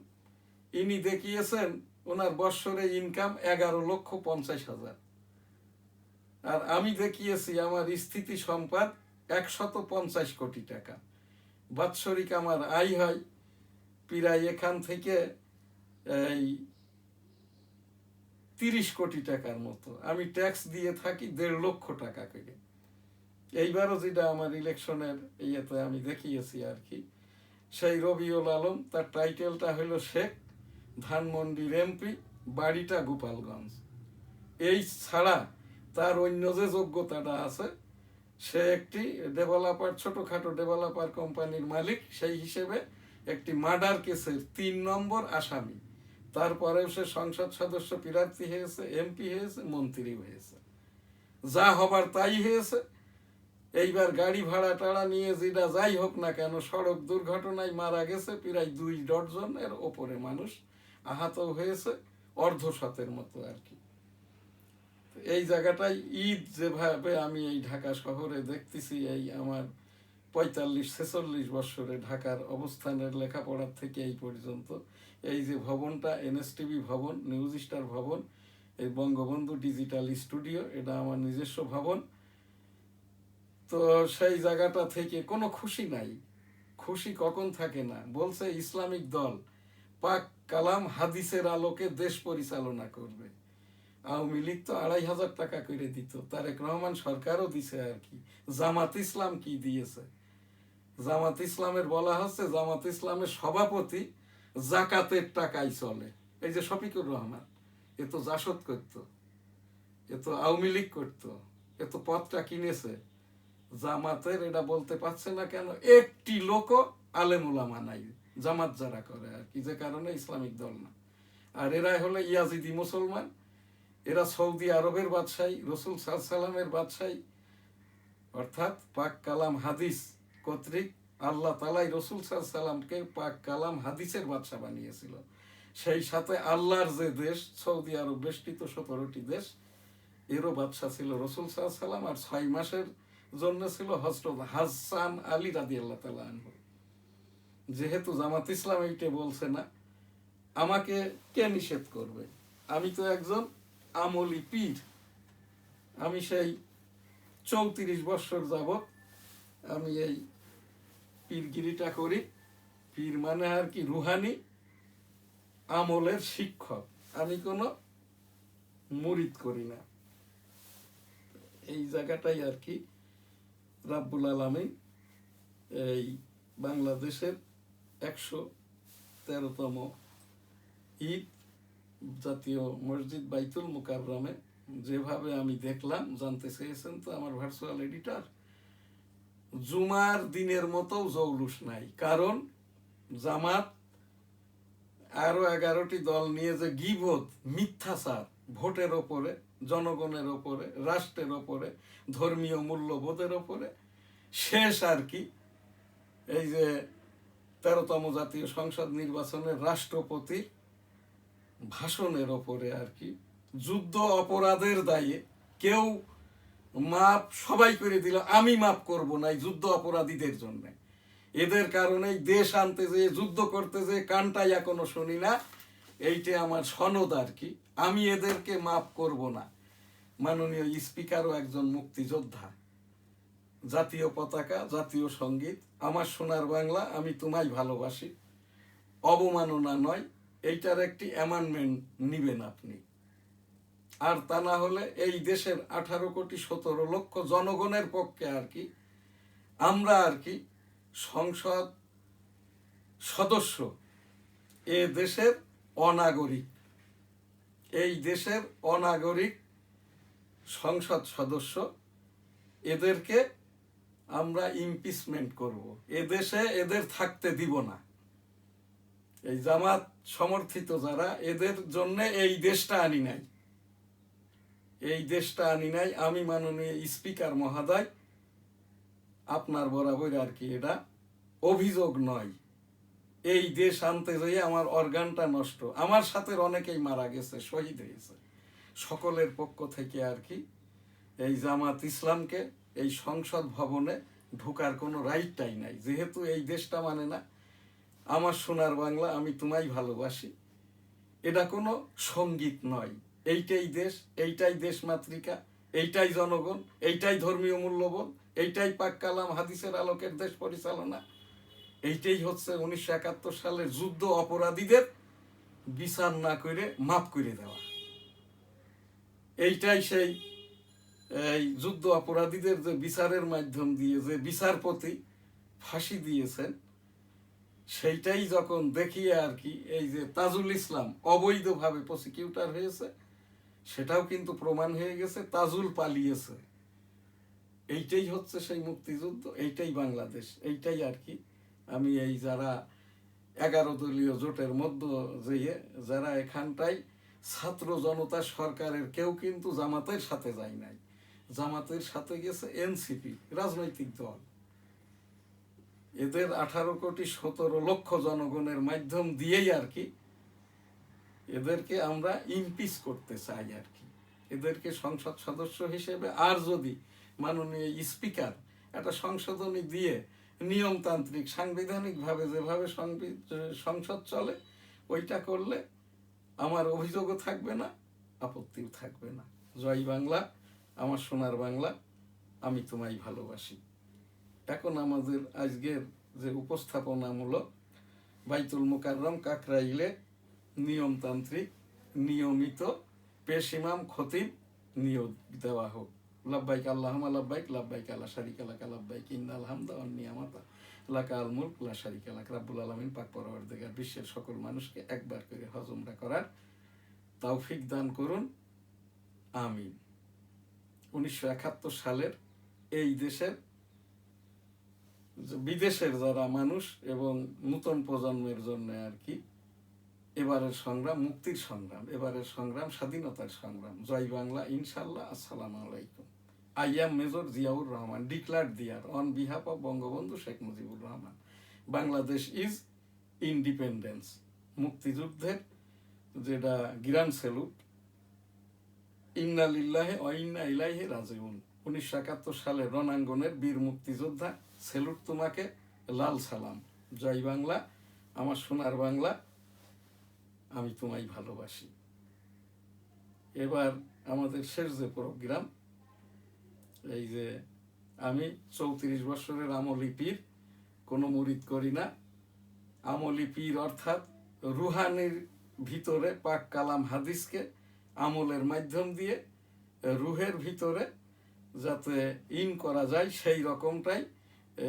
ইনি দেখিয়েছেন ওনার বৎসরে ইনকাম 11,50,000, আর আমি দেখিয়েছি আমার স্থিতি সম্পদ 150 কোটি টাকা। বাৎসরিক আমার আয় হয় প্রায় এখান থেকে এই 30 কোটি টাকার মতো, আমি ট্যাক্স দিয়ে থাকি 1.5 লক্ষ টাকা করে। এইবারও যেটা আমার ইলেকশনের ইয়েতে আমি দেখিয়েছি আর কি, সেই রবিউল আলম, তার টাইটেলটা হলো শেখ, ধানমন্ডির এমপি, বাড়িটা গোপালগঞ্জ। এই ছাড়া তার অন্য যে যোগ্যতাটা আছে, সে একটি ডেভেলপার, ছোটোখাটো ডেভেলপার কোম্পানির মালিক, সেই হিসেবে একটি মার্ডার কেসের 3 নম্বর আসামি, তারপরেও সে সংসদ সদস্য প্রার্থী হয়েছে, এমপি হয়েছে, মন্ত্রী হয়েছে, যা হবার তাই হয়েছে। এইবার গাড়ি ভাড়া টাড়া নিয়ে যেটা যাই হোক না কেন, সড়ক দুর্ঘটনায় মারা গেছে প্রায় 2 ডজনের ওপরে মানুষ, আহত হয়েছে অর্ধশতের মতো আর কি। এই জায়গাটায় ঈদ যেভাবে আমি এই ঢাকা শহরে দেখতেছি, এই আমার 45-46 বছরে ঢাকার অবস্থানের লেখাপড়ার থেকে এই পর্যন্ত, এই যে ভবনটা এনএসটিভি ভবন, নিউজ স্টার ভবন, এই বঙ্গবন্ধু ডিজিটাল স্টুডিও, এটা আমার নিজস্ব ভবন। তো সেই জায়গাটা থেকে কোনো খুশি নাই। খুশি কখন থাকে না, বলছে ইসলামিক দল পাক কালাম হাদিসের আলোকে দেশ পরিচালনা করবে। আওয়ামী লীগ তো 2,500 টাকা করে দিত, তারেক রহমান সরকারও দিছে আর কি। জামাত ইসলাম কি দিয়েছে? জামাত ইসলামের বলা হচ্ছে জামাত ইসলামের সভাপতি জাকাতের টাকায় চলে। এই যে শফিকুর রহমান, এ তো জাসদ করত, এ তো আওয়ামী লীগ করত, এ তো পদটা কিনেছে। জামাতের এটা বলতে পারছে না কেন? একটি লোকও আলেম ওলামা নাই জামাত যারা করে আর কি, যে কারণে ইসলামিক দল না। আর এরাই হলো ইয়াজিদি মুসলমান, এরা সৌদি আরবের বাদশাহী, রসুল সাল্লামের বাদশাহী, অর্থাৎ পাক কালাম হাদিস কর্তৃক আল্লাহ তালাই রসুল সাল্লামকে পাক কালাম হাদিসের বাদশাহ বানিয়েছিল। সেই সাথে আল্লাহর যে দেশ সৌদি আরব বেষ্টিত 17টি দেশ, এরও বাদশাহ ছিল রসুল সাল্লাম। আর 6 মাসের জন্য ছিল হযরত হাসান আলী রাদিয়াল্লাহু তাআলা আনহু। যেহেতু জামাত ইসলাম এইটা বলছে না, আমাকে কে নিষেধ করবে? আমি তো একজন আমলি পীর, আমি সেই 34 বছর যাবত আমি এই পীরগিরিটা করি। পীর মানে আর কি রুহানি আমলের শিক্ষক, আমি কোনো মুরিদ করি না। এই জায়গাটাই আর কি রাব্বুল আলামিন এই বাংলাদেশের 113তম ঈদ জাতীয় মসজিদ বাইতুল মুকাররমে যেভাবে আমি দেখলাম, জানতে চেয়েছেন তো আমার ভার্চুয়াল এডিটর, জুমার দিনের মতো জৌলুস নাই। কারণ জামাত আরো 11টি দল নিয়ে যে গীবত, মিথ্যাচার, ভোটের ওপরে, জনগণের ওপরে, রাষ্ট্রের ওপরে, ধর্মীয় মূল্যবোধের ওপরে, শেষ আর কি এই যে 13তম জাতীয় সংসদ নির্বাচনের রাষ্ট্রপতি ভাষণের ওপরে আর কি, যুদ্ধ অপরাধের দায়ে কেউ মাপ সবাই করে দিল, আমি মাপ করব না এই যুদ্ধ অপরাধীদের জন্য। এদের কারণেই দেশ আনতে যে যুদ্ধ করতে যে কানটাই এখনো শুনি না, এইটা আমার সনদ আর কি। আমি এদেরকে মাপ করব না। মাননীয় স্পিকারও একজন মুক্তিযোদ্ধা। জাতীয় পতাকা, জাতীয় সঙ্গীত, আমার সোনার বাংলা, আমি তোমায় ভালোবাসি, অবমাননা নয়, এইটার একটি অ্যামেন্ডমেন্ট নিবেন আপনি। আর তা না হলে এই দেশের 18,17,00,000 জনগণের পক্ষে আর কি আমরা আর কি সংসদ সদস্য, এ দেশের অনাগরিক, এই দেশের অনাগরিক সংসদ সদস্য, এদেরকে আমরা ইমপিচমেন্ট করব, এদেশে এদের থাকতে দিব না। এই জামাত সমর্থিত যারা, এদের জন্য এই দেশটা আনি নাই, এই দেশটা আনি নাই। আমি মাননীয় স্পিকার মহোদয় আপনার বরাবর আর কি, এটা অভিযোগ নয়, এই দেশ আনতে যেয়ে আমার অর্গানটা নষ্ট, আমার সাথে অনেকেই মারা গেছে, শহীদ হয়েছে। সকলের পক্ষ থেকে আর কি এই জামাত ইসলামকে এই সংসদ ভবনে ঢোকার কোনো রাইটটাই নাই, যেহেতু এই দেশটা মানে না। আমার সোনার বাংলা, আমি তোমায় ভালোবাসি, এটা কোনো সঙ্গীত নয়, এইটাই দেশ, এইটাই দেশমাতৃকা, এইটাই জনগণ, এইটাই ধর্মীয় মূল্যবোধ, এইটাই পাক কালাম হাদিসের আলোকের দেশ পরিচালনা, এইটাই হচ্ছে 1971 সালের যুদ্ধ অপরাধীদের বিচার না করে মাফ করে দেওয়া। এইটাই সেই এই যুদ্ধ অপরাধীদের যে বিচারের মাধ্যম দিয়ে যে বিচারপতি ফাঁসি দিয়েছেন, সেইটাই যখন দেখিয়ে আর কি এই যে তাজুল ইসলাম অবৈধভাবে প্রসিকিউটর হয়েছে, সেটাও কিন্তু প্রমাণ হয়ে গেছে, তাজুল পালিয়েছে। এইটাই হচ্ছে সেই মুক্তিযুদ্ধ, এইটাই বাংলাদেশ, এইটাই আর কি আমি এই যারা 11 দলীয় জোটের মধ্য দিয়ে যারা এখানটায় ছাত্র জনতা সরকারের কেউ কিন্তু জামাতের সাথে যায় নাই, জামাতের সাথে গেছে এনসিপি রাজনৈতিক দল। এদের 18,17,00,000 জনগণের মাধ্যম দিয়েই আর কি এদেরকে আমরা ইমপিচ করতে চাই আর কি, এদেরকে সংসদ সদস্য হিসেবে। আর যদি মাননীয় স্পিকার একটা সংশোধনী দিয়ে নিয়মতান্ত্রিক সাংবিধানিকভাবে যেভাবে সংসদ চলে ওইটা করলে আমার অভিযোগও থাকবে না, আপত্তিও থাকবে না। জয় বাংলা, আমার সোনার বাংলা, আমি তোমায় ভালোবাসি। এখন আমাদের আজকের যে উপস্থাপনামূলক বাইতুল মোকাররম কাকরাইলে নিয়মতান্ত্রিক নিয়মিত পেশ ইমাম খতিব নিয়োগ দেওয়া হোক। লাব্বাইক আল্লাহুম্মা লাব্বাইক, লাব্বাইক লা শারীকা লাক, লাব্বাইক ইন্নাল হামদা ওয়ান নিয়ামাতা লাকাল মুলক লা শারীকা লাক। রব্বুল আলামিন পাক পরওয়ারদিগার বিশ্বের সকল মানুষকে একবার করে হজ উমরা করার তৌফিক দান করুন, আমিন। 1971 সালের এই দেশের বিদেশের যারা মানুষ এবং নূতন প্রজন্মের জন্য আর কি এবারের সংগ্রাম মুক্তির সংগ্রাম, এবারের সংগ্রাম স্বাধীনতার সংগ্রাম। জয় বাংলা, ইনশাল্লাহ। আসসালামু আলাইকুম। I am Major Ziaur Rahman, declared there on behalf of Bangabandhu Sheikh Mujibur Rahman. Bangladesh is independence. মুক্তিযুদ্ধের যেটা গ্র্যান্ড স্যালুট, ইন্না লিল্লাহি ওয়া ইন্না ইলাইহি রাজিউন। 1971 সালের রণাঙ্গনের বীর মুক্তিযোদ্ধা, স্যালুট তোমাকে, লাল সালাম। জয় বাংলা, আমার সোনার বাংলা, আমি তোমায় ভালোবাসি। এবার আমাদের শেষ যে প্রোগ্রাম, এই যে আমি 34 বছরের আমলি পীর, কোনো মুরিদ করি না। আমলি পীর অর্থাৎ রুহানির ভিতরে পাক কালাম হাদিসকে আমলের মাধ্যম দিয়ে রুহের ভিতরে যাতে ইন করা যায় সেই রকমটাই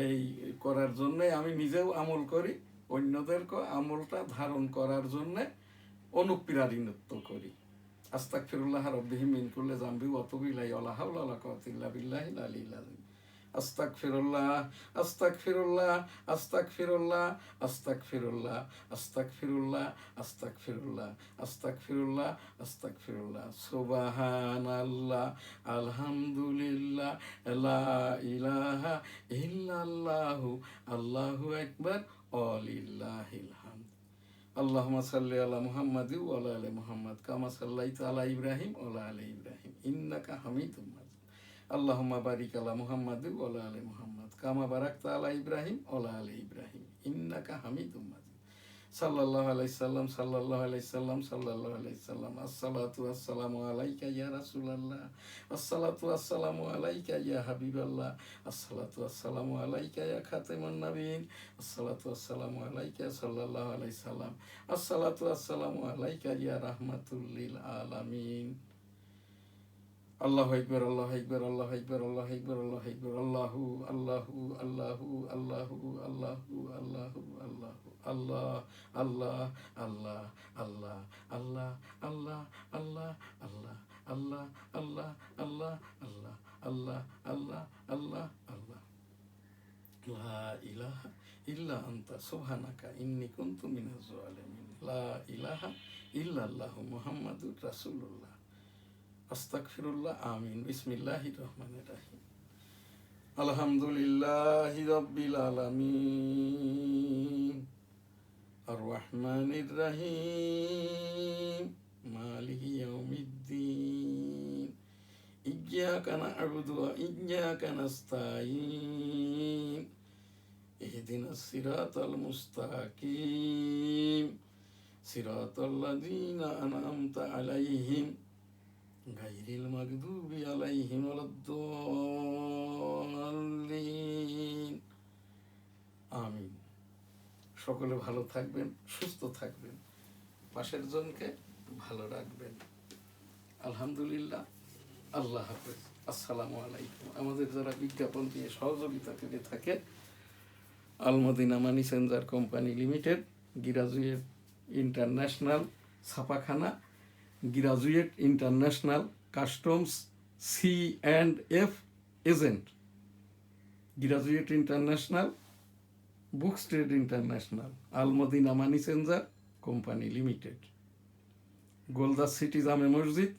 এই করার জন্যে আমি নিজেও আমল করি, অন্যদেরকে আমলটা ধারণ করার জন্যে অনুপ্রেরণিত করি। আস্তাগফিরুল্লাহ রাব্বিহি মিন কুল্লি যামবি ওয়া আতুবু ইলাইহি ওয়া লা হাওলা ওয়া লা কুওয়াতা ইল্লা বিল্লাহিল আলিয়্যিল আযীম। আস্তাগফিরুল্লাহ, আস্তাগফিরুল্লাহ, আস্তাগফিরুল্লাহ, আস্তাগফিরুল্লাহ, আস্তাগফিরুল্লাহ, আস্তাগফিরুল্লাহ, আস্তাগফিরুল্লাহ, আস্তাগফিরুল্লাহ। সুবহানাল্লাহ, আলহামদুলিল্লাহ, লা ইলাহা ইল্লাল্লাহু, আল্লাহু আকবার, ওয়ালিল্লাহিল হামদ। আল্লাহুম্মা সাল্লি আলা মুহাম্মাদি ওয়া আলা আলি মুহাম্মাদ কামা সাল্লাইতা আলা ইব্রাহিম ওয়া আলা আলি ইব্রাহিম ইন্নাকা হামিদুম মাজিদ। আল্লাহুম্মা বারিক আলা মুহাম্মাদি ওয়া আলা আলি মুহাম্মাদ কামা বারাকতা আলা ইব্রাহিম ওয়া আলা আলি ইব্রাহিম ইন্নাকা হামিদুম মাজিদ। সাল্লাল্লাহু আলাইহি সাল্লাম, সাল্লাল্লাহু আলাইহি সাল্লাম, সাল্লাল্লাহু আলাইহি সাল্লাম। আসসালাতু ওয়াসসালামু আলাইকা ইয়া রাসূলুল্লাহ, আসসালাতু ওয়াসসালামু আলাইকা ইয়া হাবিবাল্লাহ, আসসালাতু ওয়াসসালামু আলাইকা ইয়া খাতামুন নবিয়্যিন, আসসালাতু ওয়াসসালামু আলাইকা সাল্লাল্লাহু আলাইহি সাল্লাম, আসসালাতু ওয়াসসালামু আলাইকা ইয়া রাহমাতুল লিল আলামিন। আল্লাহু আকবার, আল্লাহু আকবার, আল্লাহু আকবার, আল্লাহু আকবার, আল্লাহু আকবার। আল্লাহু আল্লাহু আল্লাহু আল্লাহু আল্লাহু আল্লাহু আল্লাহু আল্লাহ আল্লাহ আল্লাহ আল্লাহ আল্লাহ আল্লাহ আল্লাহ আল্লাহ আল্লাহ আল্লাহ আল্লাহ আল্লাহ আল্লাহ আল্লাহ আল্লাহ আল্লাহ। লা ইলাহা ইল্লা আনতা সুবহানাকা ইন্নী কুনতু মিনাজ জালিমিন। লা ইলাহা ইল্লাল্লাহু মুহাম্মাদুর রাসূলুল্লাহ। আস্তাগফিরুল্লাহ, আমিন। বিসমিল্লাহির রহমানির রহিম। আলহামদুলিল্লাহি রাব্বিল আলামিন, আর রহমানির রহিম, মালিকি ইয়াউমিদ্দিন। ইয়্যাকা না'বুদু ওয়া ইয়্যাকা নাস্তাঈন। ইহদিনাস সিরাতাল মুস্তাকিম, সিরাতাল্লাযীনা আন'আমতা আলাইহিম গায়রিল মাগদুবি আলাইহিম ওয়ালাদ-দাল্লিন। আমিন। সকলে ভালো থাকবেন, সুস্থ থাকবেন, পাশের জনকে ভালো রাখবেন। আলহামদুলিল্লাহ, আল্লাহ হাফেজ, আসসালামু আলাইকুম। আমাদের যারা বিজ্ঞাপন দিয়ে সহযোগিতা করে থাকে, Al Madina money changer company limited, graduate international ছাপাখানা, graduate international customs C&F agent, graduate international books trade international, Almadina money changer company limited, Goldas city জামে মসজিদ,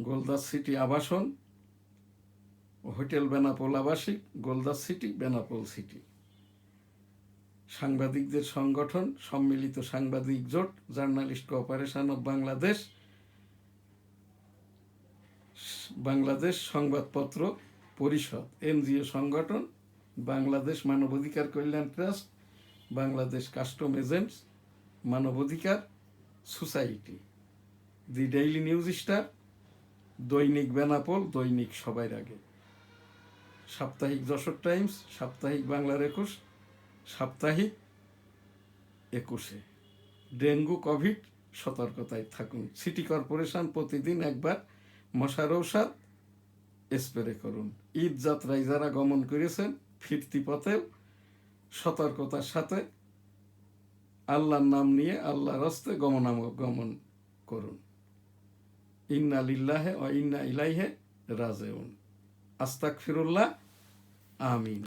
গোলদাস সিটি আবাসন, হোটেল বেনাপোল আবাসিক, গোলদাস সিটি, বেনাপোল সিটি। সাংবাদিকদের সংগঠন সম্মিলিত সাংবাদিক জোট, journalist cooperation of Bangladesh, Bangladesh সংবাদপত্র পরিষদ, এনজিও সংগঠন, বাংলাদেশ মানবাধিকার কল্যাণ ট্রাস্ট, বাংলাদেশ কাস্টম এজেন্টস মানবাধিকার সোসাইটি, দি ডেইলি নিউজ স্টার, দৈনিক বেনাপোল, দৈনিক সবার আগে, সাপ্তাহিক যশোর টাইমস, সাপ্তাহিক বাংলার 21, সাপ্তাহিক 21। ডেঙ্গু কোভিড সতর্কতায় থাকুন। সিটি কর্পোরেশন প্রতিদিন একবার মশার ঔষধ স্প্রে করুন। ঈদ যাত্রায় যারা গমন করেছেন ফিরতি পথেও সতর্কতার সাথে আল্লাহর নাম নিয়ে আল্লাহর হস্তে গমন করুন। ইন্না লিল্লাহে ওয়া ইন্না ইলাইহি রাজিউন। আস্তাগফিরুল্লাহ। আমিন।